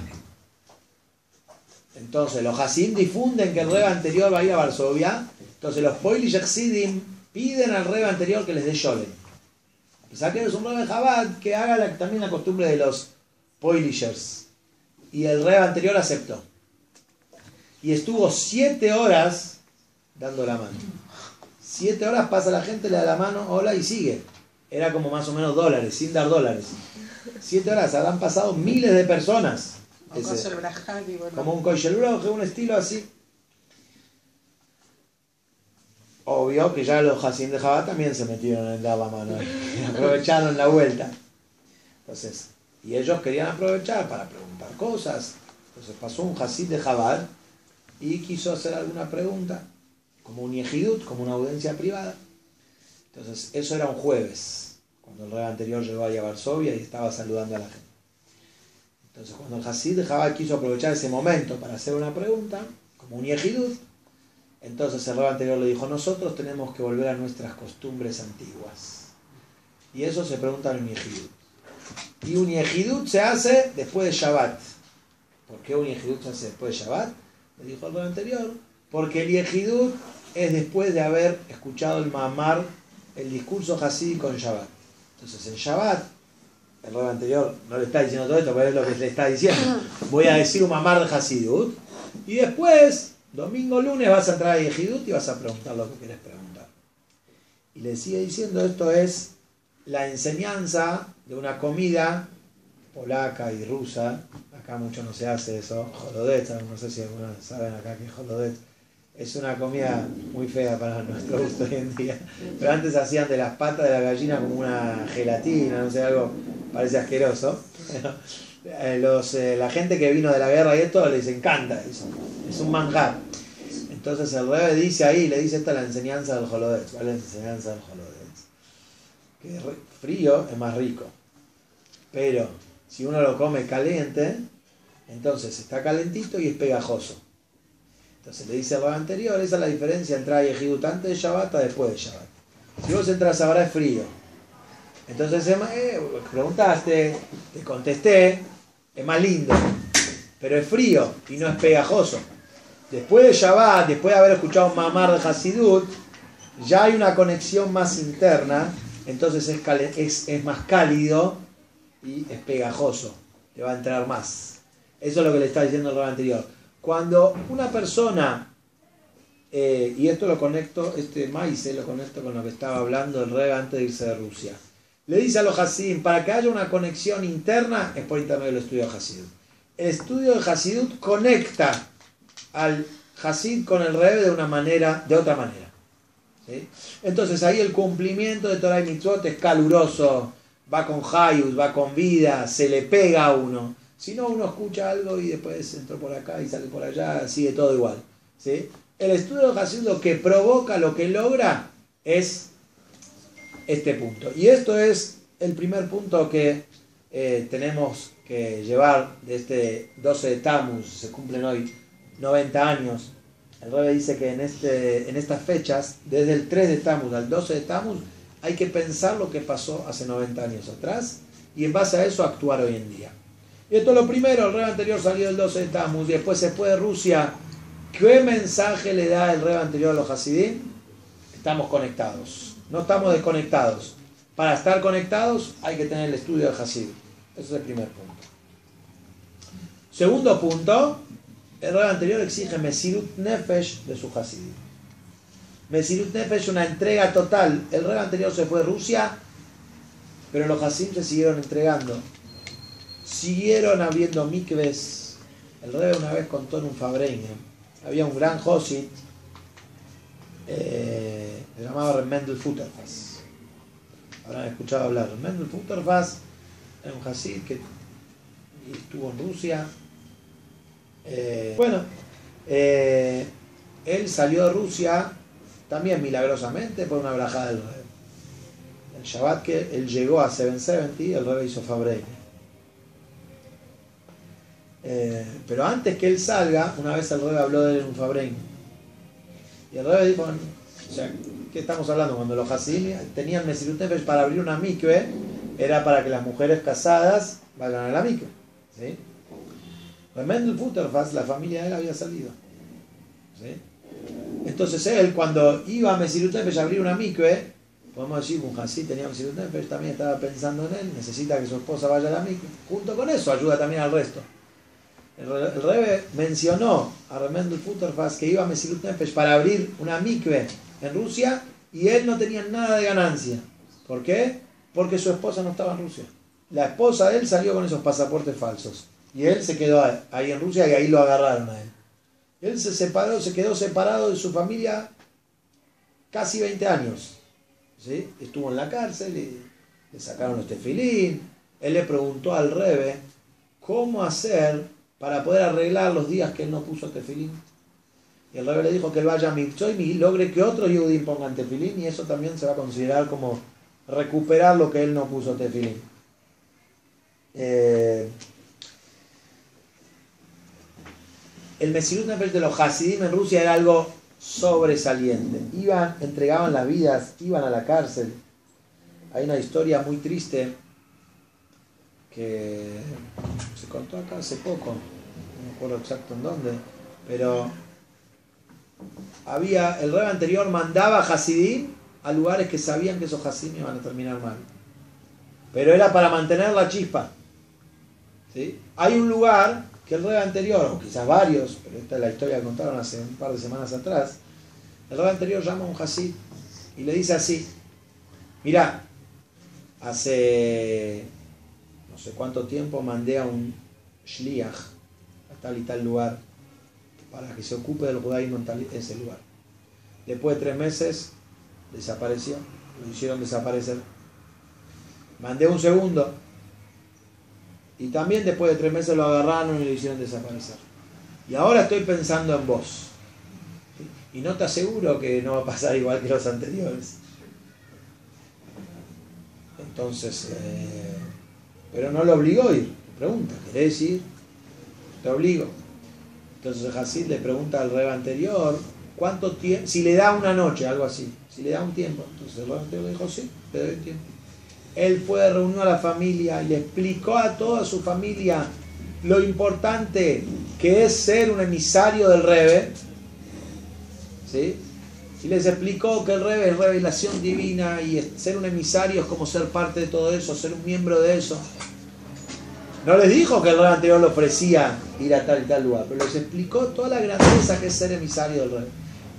entonces los Hasidim difunden que el Rebbe anterior va a ir a Varsovia, entonces los Poil Yersidim piden al Rebbe anterior que les dé Sholem. A pesar que es un Rebbe Chabad, que haga también la costumbre de los Poilishers. Y el Rebbe anterior aceptó. Y estuvo 7 horas dando la mano. 7 horas pasa la gente, le da la mano, hola, y sigue. Era como más o menos dólares, sin dar dólares. 7 horas, habrán pasado miles de personas. Como un Koshel Broje, un estilo así. Obvio que ya los Hasidim de Chabad también se metieron en dar la mano. Y aprovecharon la vuelta. Entonces, y ellos querían aprovechar para preguntar cosas. Entonces pasó un Hasid de Chabad y quiso hacer alguna pregunta, como un yejidut, como una audiencia privada. Entonces, eso era un jueves, cuando el Rebbe anterior llegó ahí a Varsovia y estaba saludando a la gente. Entonces, cuando el Hasid de Chabad quiso aprovechar ese momento para hacer una pregunta, como un yejidut, entonces el Rebbe anterior le dijo, nosotros tenemos que volver a nuestras costumbres antiguas. Y eso se pregunta en un yejidut. Y un yejidut se hace después de Shabbat. ¿Por qué un yejidut se hace después de Shabbat? Le dijo el Rebbe anterior, porque el yejidut es después de haber escuchado el mamar, el discurso hasídico en Shabbat. Entonces en Shabbat, el Rebbe anterior no le está diciendo todo esto, pero es lo que le está diciendo. Voy a decir un mamar de Hasidut, y después, domingo, lunes, vas a entrar a yejidut y vas a preguntar lo que quieres preguntar. Y le sigue diciendo, esto es la enseñanza de una comida polaca y rusa. Acá mucho no se hace eso, jolodet, no sé si algunos saben acá que jolodet es una comida muy fea para nuestro gusto hoy en día, pero antes hacían de las patas de la gallina como una gelatina, no sé, algo parece asqueroso. La gente que vino de la guerra y esto les encanta eso, es un manjar. Entonces el Rebbe dice ahí, le dice, esta es la enseñanza del jolodet. ¿Cuál es la enseñanza del jolodet? Que frío es más rico, pero si uno lo come caliente, entonces está calentito y es pegajoso. Entonces le dice el Rebbe anterior, esa es la diferencia entre a yejidut antes de Shabbat a después de Shabbat. Si vos entras ahora es frío. Entonces preguntaste, te contesté, es más lindo, pero es frío y no es pegajoso. Después de Shabbat, después de haber escuchado un mamar de Hasidut, ya hay una conexión más interna, entonces es más cálido y es pegajoso, te va a entrar más. Eso es lo que le está diciendo el Rebbe anterior. Cuando una persona, y esto lo conecto, este maíz lo conecto con lo que estaba hablando el Rebbe antes de irse de Rusia, le dice a los Hasidim, para que haya una conexión interna, es por intermedio del estudio de Hasidut. El estudio de Hasidut conecta al Hasid con el Rebbe de otra manera. ¿Sí? Entonces ahí el cumplimiento de Torah y Mitzvot es caluroso, va con hayus, va con vida, se le pega a uno. Si no, uno escucha algo y después entró por acá y sale por allá, sigue todo igual. ¿Sí? El estudio de Hasidut lo que provoca, lo que logra, es este punto. Y esto es el primer punto que tenemos que llevar de este 12 de Tammuz. Se cumplen hoy 90 años. El Rebbe dice que en estas fechas, desde el 3 de Tammuz al 12 de Tammuz, hay que pensar lo que pasó hace 90 años atrás y en base a eso actuar hoy en día. Y esto es lo primero. El Rebbe anterior salió el 12 de Tammuz y después se fue de Rusia. ¿Qué mensaje le da el Rebbe anterior a los Hasidim? Estamos conectados, no estamos desconectados. Para estar conectados hay que tener el estudio de Hasidut. Ese es el primer punto. Segundo punto, el Rebbe anterior exige Mesirut Nefesh de su Hasidim. Mesirut Nefesh, una entrega total. El Rebbe anterior se fue a Rusia, pero los Hasidim se siguieron entregando. Siguieron abriendo mikves. El Rebbe una vez contó en un Fabreine, había un gran Josit, se llamaba Reb Mendel Futterfass. Habrán escuchado hablar. Reb Mendel Futterfass era un Hasid que estuvo en Rusia. Él salió de Rusia también milagrosamente por una brajada del Rebbe. El Shabbat que él llegó a 770, el Rebbe hizo Fabreine. Pero antes que él salga, una vez el Rebbe habló de él en un Fabreine. Y el Rebbe dijo, o sea, ¿qué estamos hablando? Cuando los Hasidim tenían Mesirut Nefesh para abrir una mikve, era para que las mujeres casadas vayan a la mikve. ¿Sí? Reb Mendel Futterfass, la familia de él había salido. ¿Sí? Entonces él, cuando iba a Mesirut Nefesh a abrir una mikve, podemos decir que un Hasid tenía Mesirut Nefesh, también estaba pensando en él, necesita que su esposa vaya a la mikve. Junto con eso ayuda también al resto. El Rebbe mencionó a Reb Mendel Futterfass que iba a Mesirut Nefesh para abrir una mikve en Rusia y él no tenía nada de ganancia. ¿Por qué? Porque su esposa no estaba en Rusia. La esposa de él salió con esos pasaportes falsos. Y él se quedó ahí en Rusia y ahí lo agarraron a él. Él se quedó separado de su familia casi 20 años. ¿Sí? Estuvo en la cárcel, le sacaron los tefilín. Él le preguntó al Rebbe cómo hacer para poder arreglar los días que él no puso tefilín. Y el Rebbe le dijo que él vaya a Mikzoim y logre que otros Yehudim pongan tefilín, y eso también se va a considerar como recuperar lo que él no puso tefilín. El Mesirut Nefesh de los Hasidim en Rusia era algo sobresaliente. Entregaban las vidas, iban a la cárcel. Hay una historia muy triste que se contó acá hace poco, no me acuerdo exacto en dónde, pero el Rebbe anterior mandaba a Hasidim a lugares que sabían que esos Hasidim iban a terminar mal, pero era para mantener la chispa. ¿Sí? Hay un lugar que el Rebbe anterior, o quizás varios, pero esta es la historia que contaron hace un par de semanas atrás, el Rebbe anterior llama a un Hasid y le dice así: mirá, hace no sé cuánto tiempo mandé a un shliach a tal y tal lugar para que se ocupe del judaísmo en ese lugar. Después de 3 meses desapareció, lo hicieron desaparecer. Mandé un segundo y también después de 3 meses lo agarraron y lo hicieron desaparecer. Y ahora estoy pensando en vos. ¿Sí? Y no te aseguro que no va a pasar igual que los anteriores. Entonces, pero no lo obligó a ir. Pregunta, ¿querés ir? Te obligo. Entonces el Hasid le pregunta al Rebbe anterior cuánto tiempo, si le da una noche, algo así, si le da un tiempo. Entonces el Rebbe anterior le dijo, sí, le doy un tiempo. Él fue, reunió a la familia y le explicó a toda su familia lo importante que es ser un emisario del Rebbe. ¿Sí? Y les explicó que el Rebbe es revelación divina y ser un emisario es como ser parte de todo eso, ser un miembro de eso. No les dijo que el Rebbe anterior le ofrecía ir a tal y tal lugar, pero les explicó toda la grandeza que es ser emisario del Rebbe.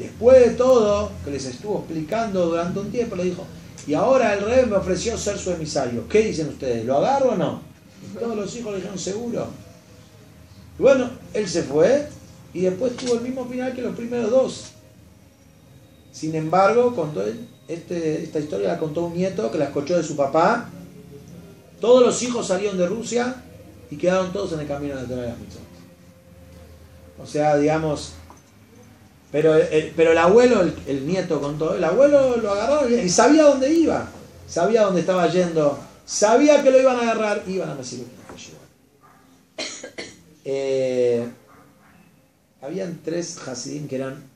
Después de todo, que les estuvo explicando durante un tiempo, le dijo, y ahora el Rebbe me ofreció ser su emisario. ¿Qué dicen ustedes? ¿Lo agarro o no? Y todos los hijos le dijeron, seguro. Y bueno, él se fue y después tuvo el mismo final que los primeros 2. Sin embargo, contó esta historia la contó un nieto que la escuchó de su papá. Todos los hijos salieron de Rusia y quedaron todos en el camino de la Torah de las Mitzvot. O sea, digamos, pero el abuelo, el nieto contó, el abuelo lo agarró y sabía dónde iba, sabía dónde estaba yendo, sabía que lo iban a agarrar, iban a Mesirut Nefesh. Habían 3 Hasidim que eran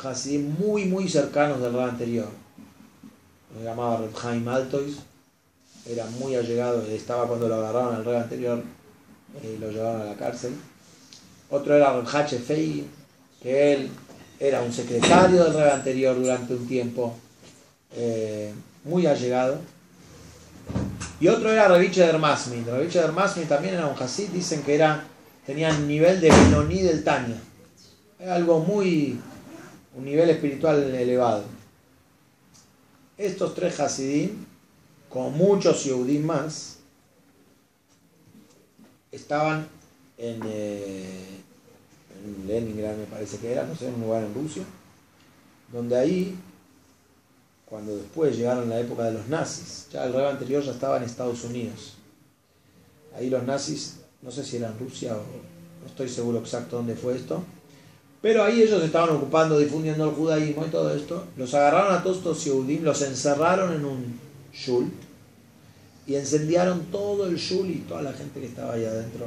Hasidim muy muy cercanos del Rebbe anterior. Se llamaba Reb Chaim Altois, era muy allegado, estaba cuando lo agarraron al Rebbe anterior y lo llevaron a la cárcel. Otro era Reb Hache Fei, que él era un secretario del Rebbe anterior durante un tiempo, muy allegado. Y otro era Reviche der Masmid. Reviche der Masmid también era un Hasid, dicen que tenía el nivel de Binoní del Tanya. Era algo muy un nivel espiritual elevado. Estos 3 Hasidim, con muchos Yehudim más, estaban en Leningrad, me parece que era, no sé, en un lugar en Rusia, donde ahí, cuando después llegaron la época de los nazis, ya el rey anterior ya estaba en Estados Unidos. Ahí los nazis, no sé si era en Rusia o no estoy seguro exacto dónde fue esto, pero ahí ellos estaban ocupando, difundiendo el judaísmo y todo esto. Los agarraron a todos estos Yehudim, los encerraron en un shul y incendiaron todo el shul y toda la gente que estaba ahí adentro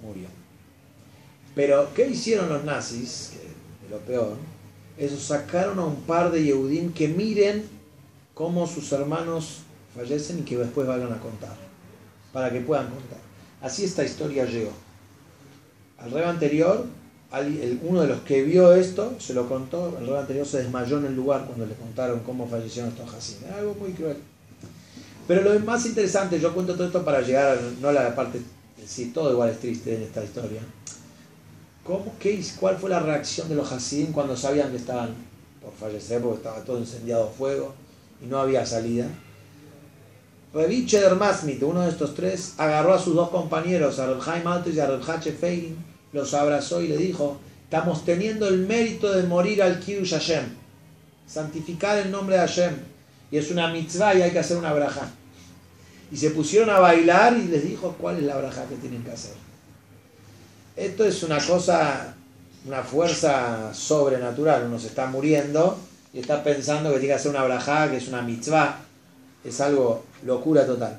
murió. Pero, ¿qué hicieron los nazis? Que, lo peor, eso, sacaron a un par de Yehudim que miren cómo sus hermanos fallecen y que después vayan a contar, para que puedan contar. Así esta historia llegó. Al rey anterior, uno de los que vio esto, se lo contó, el rey anterior se desmayó en el lugar cuando le contaron cómo fallecieron estos Hasidim. Algo muy cruel. Pero lo más interesante, yo cuento todo esto para llegar, no a la parte, sí, todo igual es triste en esta historia. ¿Cuál fue la reacción de los Hasidim cuando sabían que estaban por fallecer, porque estaba todo incendiado a fuego y no había salida? Revi Cheder Masmit, uno de estos 3, agarró a sus 2 compañeros, a Reb Chaim Altos y a Reb Hache Feirin, los abrazó y le dijo: estamos teniendo el mérito de morir al Kiddush Hashem, santificar el nombre de Hashem, y es una mitzvah y hay que hacer una braja. Y se pusieron a bailar y les dijo cuál es la braja que tienen que hacer. Esto es una cosa, una fuerza sobrenatural. Uno se está muriendo y está pensando que tiene que hacer una braja, que es una mitzvah. Es algo locura total.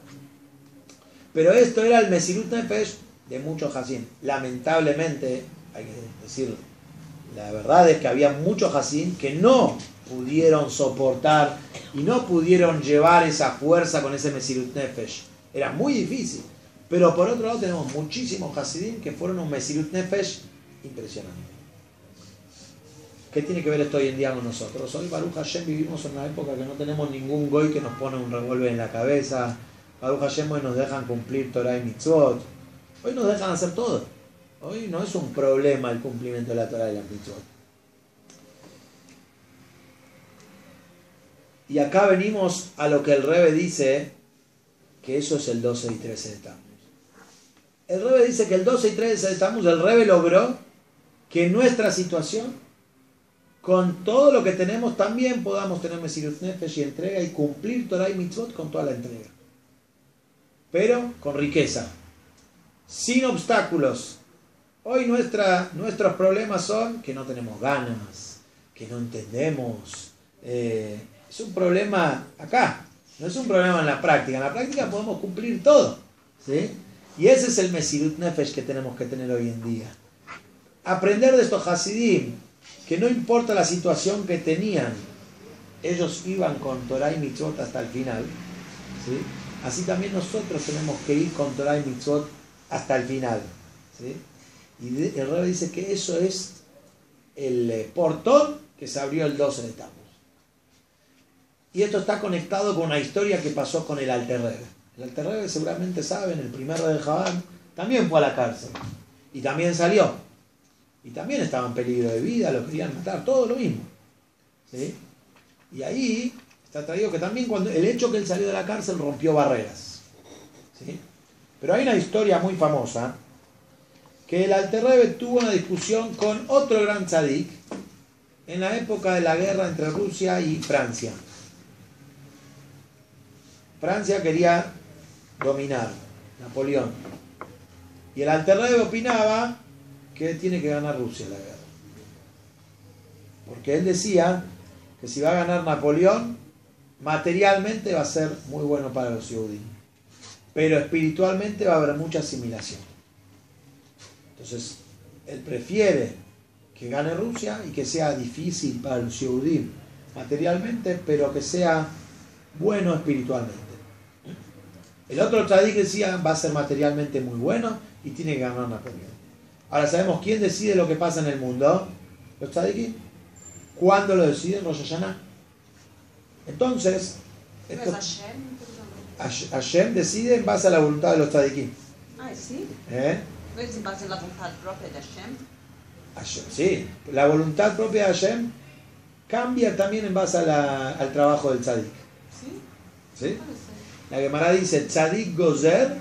Pero esto era el Mesirut Nefesh de muchos Hasidim. Lamentablemente, hay que decirlo, la verdad es que había muchos Hasidim que no pudieron soportar y no pudieron llevar esa fuerza con ese Mesirut Nefesh. Era muy difícil. Pero por otro lado tenemos muchísimos Hasidim que fueron un Mesirut Nefesh impresionante. ¿Qué tiene que ver esto hoy en día con nosotros? Hoy, Baruch Hashem, vivimos en una época que no tenemos ningún goy que nos pone un revólver en la cabeza. Baruch Hashem, hoy nos dejan cumplir Torah y Mitzvot. Hoy nos dejan hacer todo. Hoy no es un problema el cumplimiento de la Torah y la Mitzvot. Y acá venimos a lo que el Rebbe dice, que eso es el 12 y 13 de Tammuz. El Rebbe dice que el 12 y 13 de Tammuz el Rebbe logró que nuestra situación, con todo lo que tenemos, también podamos tener Mesirut Nefesh y entrega y cumplir Torah y Mitzvot con toda la entrega. Pero con riqueza, sin obstáculos. Hoy nuestros problemas son que no tenemos ganas, que no entendemos. Es un problema acá, no es un problema en la práctica. En la práctica podemos cumplir todo, ¿sí? Y ese es el Mesirut Nefesh que tenemos que tener hoy en día. Aprender de estos Hasidim, que no importa la situación que tenían, ellos iban con Torah y Mitzvot hasta el final, ¿sí? Así también nosotros tenemos que ir con Torah y Mitzvot hasta el final, ¿sí? Y el Rebbe dice que eso es el portón que se abrió el 12 de Tammuz. Y esto está conectado con una historia que pasó con el Alter Rebbe. El Alter Rebbe, seguramente saben, el primer Rebbe de Chabad también fue a la cárcel y también salió. Y también estaba en peligro de vida, lo querían matar, todo lo mismo, ¿sí? Y ahí está traído que también cuando el hecho que él salió de la cárcel rompió barreras, ¿sí? Pero hay una historia muy famosa que el Alter Rebbe tuvo una discusión con otro gran tzadik en la época de la guerra entre Rusia y Francia. Francia quería dominar, Napoleón. Y el Alter Rebbe opinaba que tiene que ganar Rusia la guerra. Porque él decía que si va a ganar Napoleón, materialmente va a ser muy bueno para los judíos, pero espiritualmente va a haber mucha asimilación. Entonces, él prefiere que gane Rusia y que sea difícil para los judíos materialmente, pero que sea bueno espiritualmente. El otro tzadik decía va a ser materialmente muy bueno y tiene que ganar Napoleón. Ahora sabemos quién decide lo que pasa en el mundo. Los tzadikim. ¿Cuándo lo deciden? Rosh Hashanah. Entonces, Hashem decide en base a la voluntad de los tzadikim. ¿Sí? ¿No es en base a la voluntad propia de Hashem? Sí, la voluntad propia de Hashem cambia también en base al trabajo del tzadik. ¿Sí? La Gemara dice, tzadik gozer,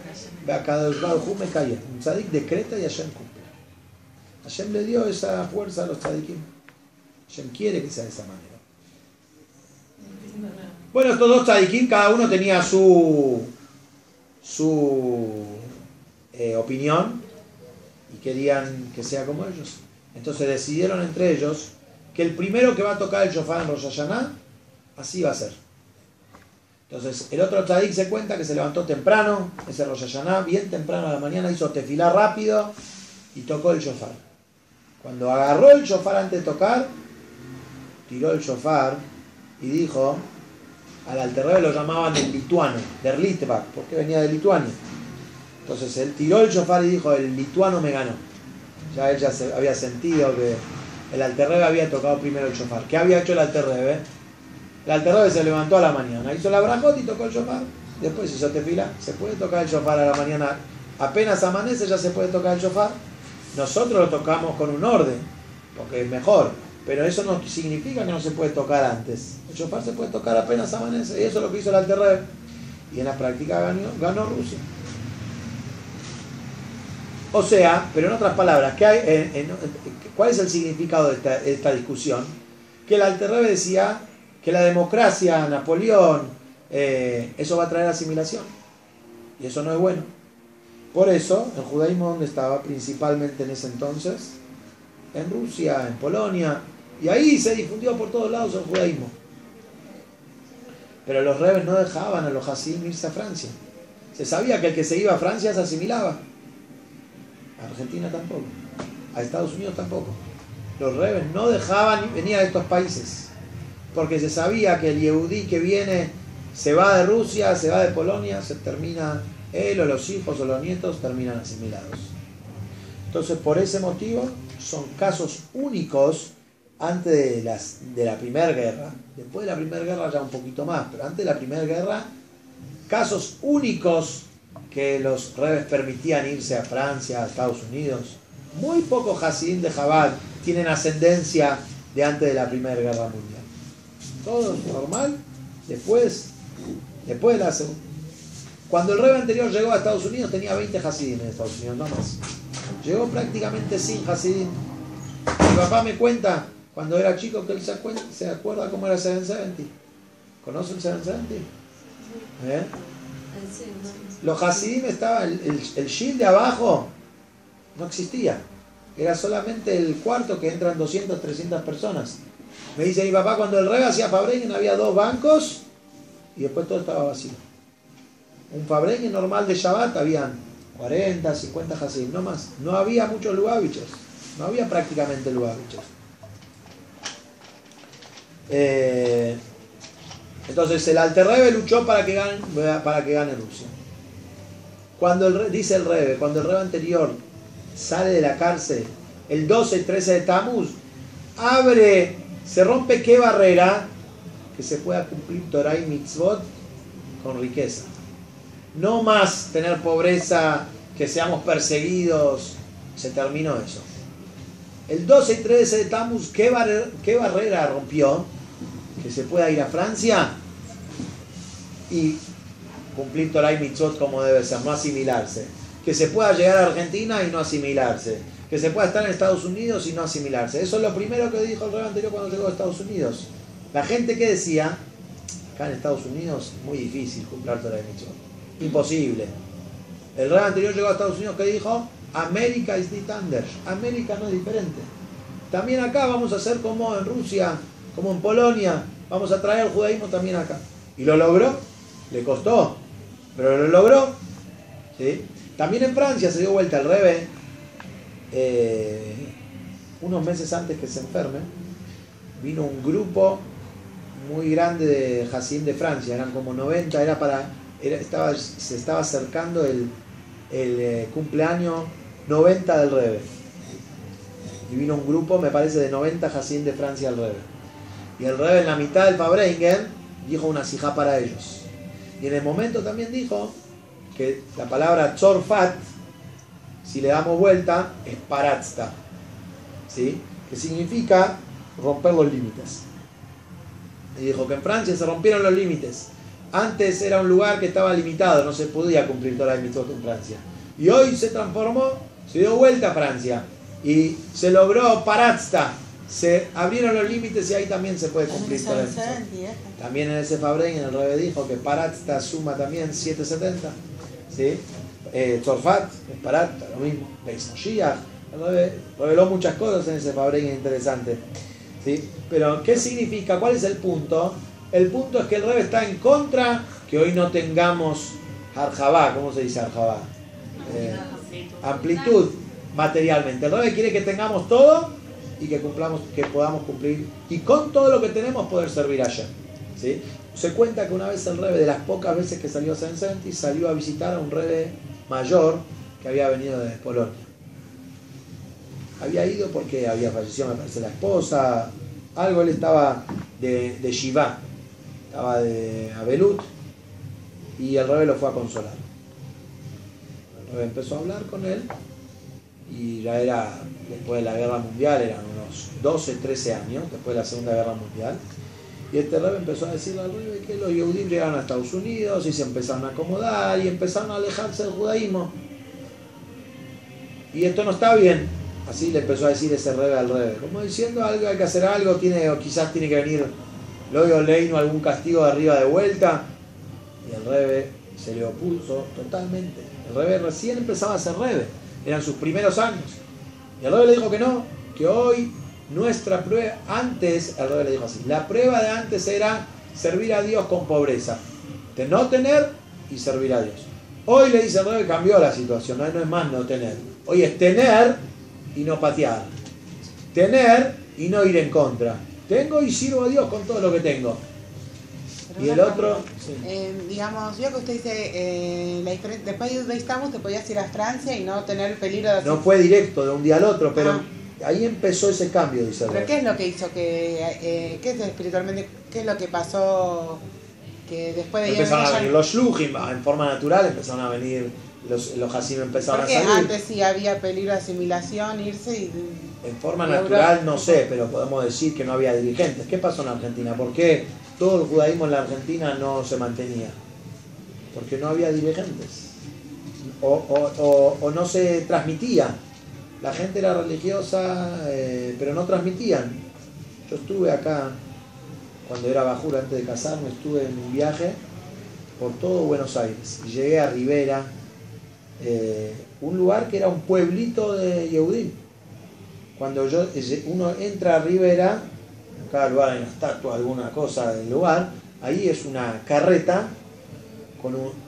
un tzadik decreta y Hashem cumple. Hashem le dio esa fuerza a los tzadikim. Hashem quiere que sea de esa manera. Bueno, estos dos tzadikim, cada uno tenía su opinión y querían que sea como ellos. Entonces decidieron entre ellos que el primero que va a tocar el shofar en Rosh Hashanah, así va a ser. Entonces el otro tzadik se cuenta que se levantó temprano, ese Rosh Hashanah, bien temprano a la mañana, hizo tefilá rápido y tocó el shofar. Cuando agarró el shofar antes de tocar, tiró el shofar y dijo, al Alter Rebbe lo llamaban el lituano, der Litvak, porque venía de Lituania. Entonces él tiró el shofar y dijo, el lituano me ganó. Ya él había sentido que el Alter Rebbe había tocado primero el shofar. ¿Qué había hecho el Alter Rebbe? El Alter Rebbe se levantó a la mañana, hizo la brajot y tocó el shofar. Después hizo tefilá. Se puede tocar el shofar a la mañana. Apenas amanece ya se puede tocar el shofar. Nosotros lo tocamos con un orden, porque es mejor. Pero eso no significa que no se puede tocar antes. El shofar se puede tocar apenas amanece. Y eso es lo que hizo el Alter Rebbe. Y en la práctica ganó Rusia. O sea, pero en otras palabras, ¿cuál es el significado de esta discusión? Que el Alter Rebbe decía que la democracia, Napoleón, eso va a traer asimilación. Y eso no es bueno. Por eso, el judaísmo, ¿dónde estaba? Principalmente en ese entonces, en Rusia, en Polonia, y ahí se difundió por todos lados el judaísmo. Pero los rebes no dejaban a los hasidim irse a Francia. Se sabía que el que se iba a Francia se asimilaba. A Argentina tampoco, a Estados Unidos tampoco. Los rebes no dejaban venir a estos países, porque se sabía que el yehudí que viene se va de Rusia, se va de Polonia, se termina, él o los hijos o los nietos terminan asimilados. Entonces, por ese motivo, son casos únicos antes de la Primera Guerra. Después de la Primera Guerra ya un poquito más, pero antes de la Primera Guerra, casos únicos que los rebes permitían irse a Francia, a Estados Unidos. Muy pocos hasidim de Chabad tienen ascendencia de antes de la Primera Guerra Mundial. Todo normal, después de la segunda. Cuando el rebe anterior llegó a Estados Unidos tenía 20 hasidim en Estados Unidos, no más. Llegó prácticamente sin hasidim. Mi papá me cuenta, cuando era chico, que él se acuerda cómo era 770. ¿Conocen 770? ¿Eh? Los hasidim estaban, el shil de abajo no existía. Era solamente el cuarto que entran 200, 300 personas. Me dice mi papá, cuando el rebe hacía Fabrengen había 2 bancos y después todo estaba vacío. Un Fabrengen normal de Shabbat habían 40, 50 hasidim, no más. No había muchos lugavichos. No había prácticamente lugavichos. Entonces el Alter Rebbe luchó para que gane Rusia. Dice el Rebbe, cuando el Rebbe anterior sale de la cárcel, el 12 y 13 de Tammuz, se rompe qué barrera, que se pueda cumplir Torah y Mitzvot con riqueza. No más tener pobreza, que seamos perseguidos, se terminó eso. El 12 y 13 de Tammuz, ¿qué barrera rompió? Que se pueda ir a Francia y cumplir Torah y Mitzvot como debe ser, no asimilarse. Que se pueda llegar a Argentina y no asimilarse. Que se pueda estar en Estados Unidos y no asimilarse. Eso es lo primero que dijo el rebe anterior cuando llegó a Estados Unidos. La gente que decía, acá en Estados Unidos, muy difícil cumplir Torah y Mitzvot. Imposible. El rebe anterior llegó a Estados Unidos, ¿qué dijo? América is nicht anders. América no es diferente. También acá vamos a hacer como en Rusia, como en Polonia. Vamos a traer el judaísmo también acá. Y lo logró. Le costó, pero lo logró. ¿Sí? También en Francia se dio vuelta el rebe. Unos meses antes que se enferme, vino un grupo muy grande de hasidim de Francia. Eran como 90. Se estaba acercando el cumpleaños 90 del rebe. Y vino un grupo, me parece, de 90 hasidim de Francia al rebe. Y el rebe en la mitad del Fabrengen dijo una sijá para ellos. Y en el momento también dijo que la palabra tzorfat, si le damos vuelta, es paratzta, ¿sí? Que significa romper los límites. Y dijo que en Francia se rompieron los límites. Antes era un lugar que estaba limitado, no se podía cumplir todas las mitzvot en Francia. Y hoy se transformó, se dio vuelta a Francia. Y se logró Paratsta. Se abrieron los límites y ahí también se puede cumplir toda la mitzvot. También en ese Fabrein el Rebbe dijo que Paratsta suma también 770. ¿Sí? Tzorfat, Paratsta, lo mismo. Beis Moshiach. El Rebbe reveló muchas cosas en ese Fabrein interesante. ¿Sí? Pero, ¿qué significa? ¿Cuál es el punto? El punto es que el Rebbe está en contra que hoy no tengamos Harjabá. ¿Cómo se dice Harjabá? Amplitud materialmente. El Rebbe quiere que tengamos todo y que podamos cumplir y con todo lo que tenemos poder servir allá. ¿Sí? Se cuenta que una vez el Rebbe, de las pocas veces que salió a San Vicente, salió a visitar a un Rebbe mayor que había venido desde Polonia. Había ido porque había fallecido, me parece, la esposa, algo. Él estaba de Shiva, estaba de Abelut, y el Rebbe lo fue a consolar. El Rebbe empezó a hablar con él, y ya era después de la Guerra Mundial, eran unos 12, 13 años, después de la Segunda Guerra Mundial, y este Rebbe empezó a decirle al Rebbe que los Yehudim llegaron a Estados Unidos, y se empezaron a acomodar, y empezaron a alejarse del judaísmo, y esto no está bien. Así le empezó a decir ese Rebbe al Rebbe, como diciendo algo, hay que hacer algo, o quizás tiene que venir Loyo Leino, algún castigo de arriba de vuelta. Y el Rebbe se le opuso totalmente. El Rebbe recién empezaba a ser Rebbe, eran sus primeros años. Y el Rebbe le dijo que no, que hoy nuestra prueba, antes, el Rebbe le dijo así, la prueba de antes era servir a Dios con pobreza, de no tener y servir a Dios. Hoy le dice el Rebbe, cambió la situación, no es más no tener, hoy es tener y no patear, tener y no ir en contra. Tengo y sirvo a Dios con todo lo que tengo. Pero y el otro, sí. Digamos, yo que usted dice, la diferencia, después de Istambul te podías ir a Francia y no tener peligro de... No fue directo de un día al otro, pero ahí empezó ese cambio, dice. ¿Pero qué es lo que hizo que, qué es espiritualmente, qué es lo que pasó que después de... Empezaron a venir los shluchim, en forma natural empezaron a venir... Los Hasim empezaron a salir. Porque antes sí había peligro de asimilación, irse y... En forma natural no sé, pero podemos decir que no había dirigentes. ¿Qué pasó en Argentina? ¿Por qué todo el judaísmo en la Argentina no se mantenía? Porque no había dirigentes. O no se transmitía. La gente era religiosa, pero no transmitían. Yo estuve acá, cuando era bajura, antes de casarme, estuve en un viaje por todo Buenos Aires. Y llegué a Rivera, un lugar que era un pueblito de Yehudim. Cuando uno entra a Rivera, en cada lugar hay una estatua, alguna cosa del lugar, ahí es una carreta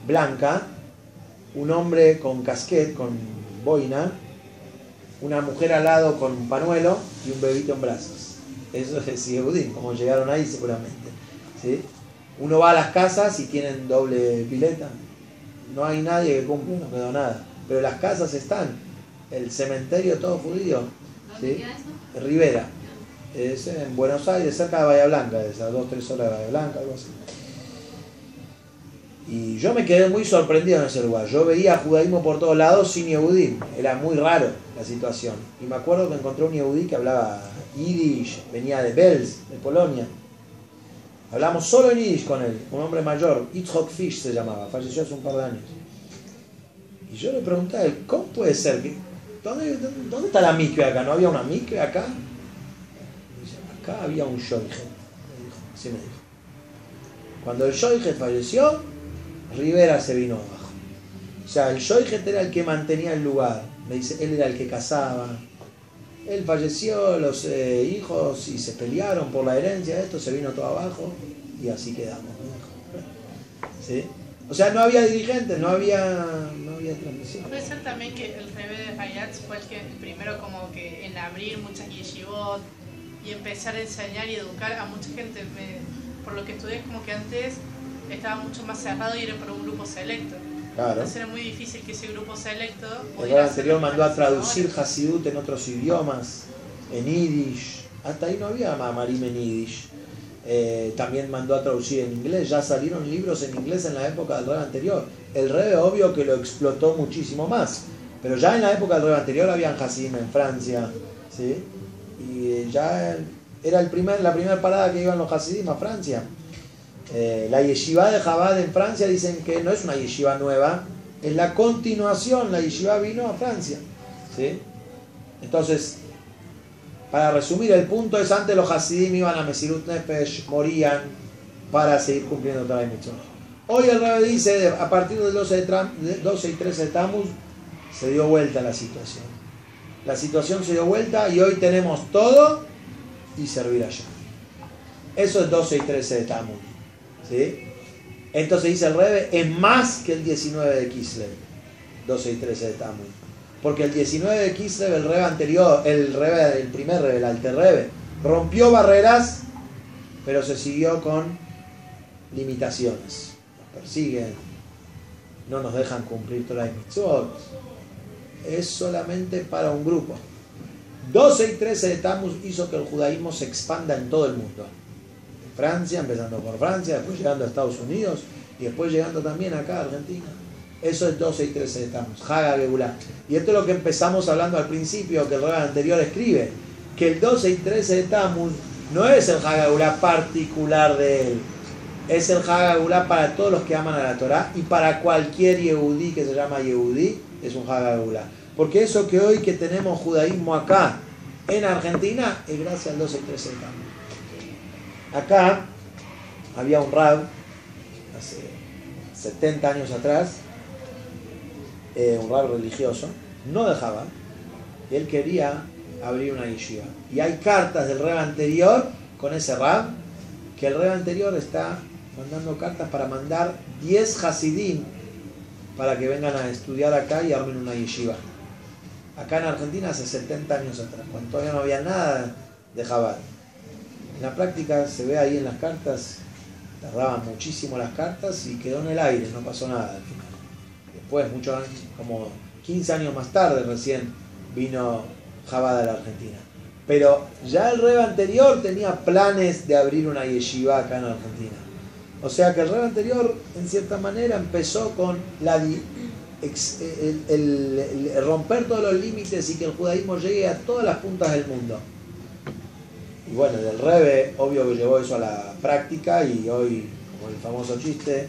blanca, un hombre con casquet, con boina, una mujer al lado con un panuelo y un bebito en brazos. Eso es Yehudim, como llegaron ahí seguramente. ¿Sí? Uno va a las casas y tienen doble pileta. No hay nadie que cumpla, no quedó nada. Pero las casas están. El cementerio todo judío. ¿Sí? Rivera. Es en Buenos Aires, cerca de Bahía Blanca, de esas 2-3 horas de Bahía Blanca, algo así. Y yo me quedé muy sorprendido en ese lugar. Yo veía judaísmo por todos lados sin Yehudim. Era muy raro la situación. Y me acuerdo que encontré un Yehudí que hablaba Yiddish, venía de Belz, de Polonia. Hablamos solo en Yiddish con él, un hombre mayor, Yitzhak Fish se llamaba, falleció hace un par de años. Y yo le pregunté a él, ¿cómo puede ser? ¿Dónde está la mikve acá? ¿No había una mikve acá? Y dice, acá había un shoyjet, así me dijo. Cuando el shoyjet falleció, Rivera se vino abajo. O sea, el shoyjet era el que mantenía el lugar. Me dice, él era el que casaba. Él falleció, los hijos, y se pelearon por la herencia, esto se vino todo abajo, y así quedamos. ¿Sí? O sea, no había dirigentes, no había transmisión. Puede ser también que el Rebbe de Hayatz fue el primero como que en abrir muchas yeshivot y empezar a enseñar y educar a mucha gente. Por lo que estudié, como que antes estaba mucho más cerrado y era por un grupo selecto. Claro. Entonces era muy difícil que ese grupo selecto... El Rebbe anterior mandó a traducir Hasidut en otros idiomas, en Yiddish. Hasta ahí no había Marim en Yiddish. También mandó a traducir en inglés. Ya salieron libros en inglés en la época del Rebbe anterior. El Rebbe obvio que lo explotó muchísimo más. Pero ya en la época del Rebbe anterior habían Hasidim en Francia. ¿Sí? Y ya era la primera parada que iban los Hasidim a Francia. La yeshiva de Chabad en Francia dicen que no es una yeshiva nueva, es la continuación, la yeshiva vino a Francia, ¿sí? Entonces, para resumir, el punto es: antes los Hasidim iban a Mesirut Nefesh, morían para seguir cumpliendo toda la mitzvah. Hoy el Rebbe dice, a partir del 12 y 13 de Tammuz, se dio vuelta la situación. La situación se dio vuelta y hoy tenemos todo y servir allá. Eso es 12 y 13 de Tammuz, ¿sí? Entonces dice el Rebbe, es más que el 19 de Kislev, 12 y 13 de Tammuz. Porque el 19 de Kislev, el Rebbe anterior, el primer Rebbe, el Alter Rebbe, rompió barreras, pero se siguió con limitaciones. Nos persiguen, no nos dejan cumplir todas las mitzvot. Es solamente para un grupo. 12 y 13 de Tammuz hizo que el judaísmo se expanda en todo el mundo. En Francia, empezando por Francia, después llegando a Estados Unidos y después llegando también acá a Argentina. Eso es 12 y 13 de Tammuz, Hag HaGeulá. Y esto es lo que empezamos hablando al principio, que el Rebbe anterior escribe, que el 12 y 13 de Tammuz no es el Hag HaGeulá particular de él, es el Hag HaGeulá para todos los que aman a la Torá y para cualquier Yehudí que se llama Yehudí, es un Hag HaGeulá. Porque eso que hoy que tenemos judaísmo acá en Argentina es gracias al 12 y 13 de Tammuz. Acá había un rab hace 70 años atrás, un rab religioso, no dejaba, y él quería abrir una yeshiva. Y hay cartas del rab anterior con ese rab, que el rab anterior está mandando cartas para mandar 10 hasidim para que vengan a estudiar acá y armen una yeshiva. Acá en Argentina hace 70 años atrás, cuando todavía no había nada de Chabad. En la práctica se ve ahí en las cartas, tardaban muchísimo las cartas y quedó en el aire, no pasó nada al final. Después, muchos años, como 15 años más tarde recién vino Chabad a la Argentina. Pero ya el Rebbe anterior tenía planes de abrir una yeshiva acá en Argentina. O sea que el Rebbe anterior, en cierta manera, empezó con el romper todos los límites y que el judaísmo llegue a todas las puntas del mundo. Y bueno, del Rebbe, obvio que llevó eso a la práctica y hoy, como el famoso chiste,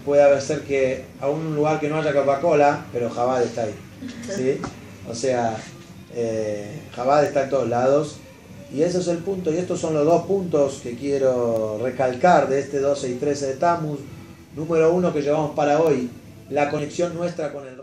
puede ser que a un lugar que no haya Coca-Cola, pero Chabad está ahí, ¿sí? O sea, Chabad está en todos lados y ese es el punto, y estos son los dos puntos que quiero recalcar de este 12 y 13 de Tammuz. Número 1 que llevamos para hoy, la conexión nuestra con el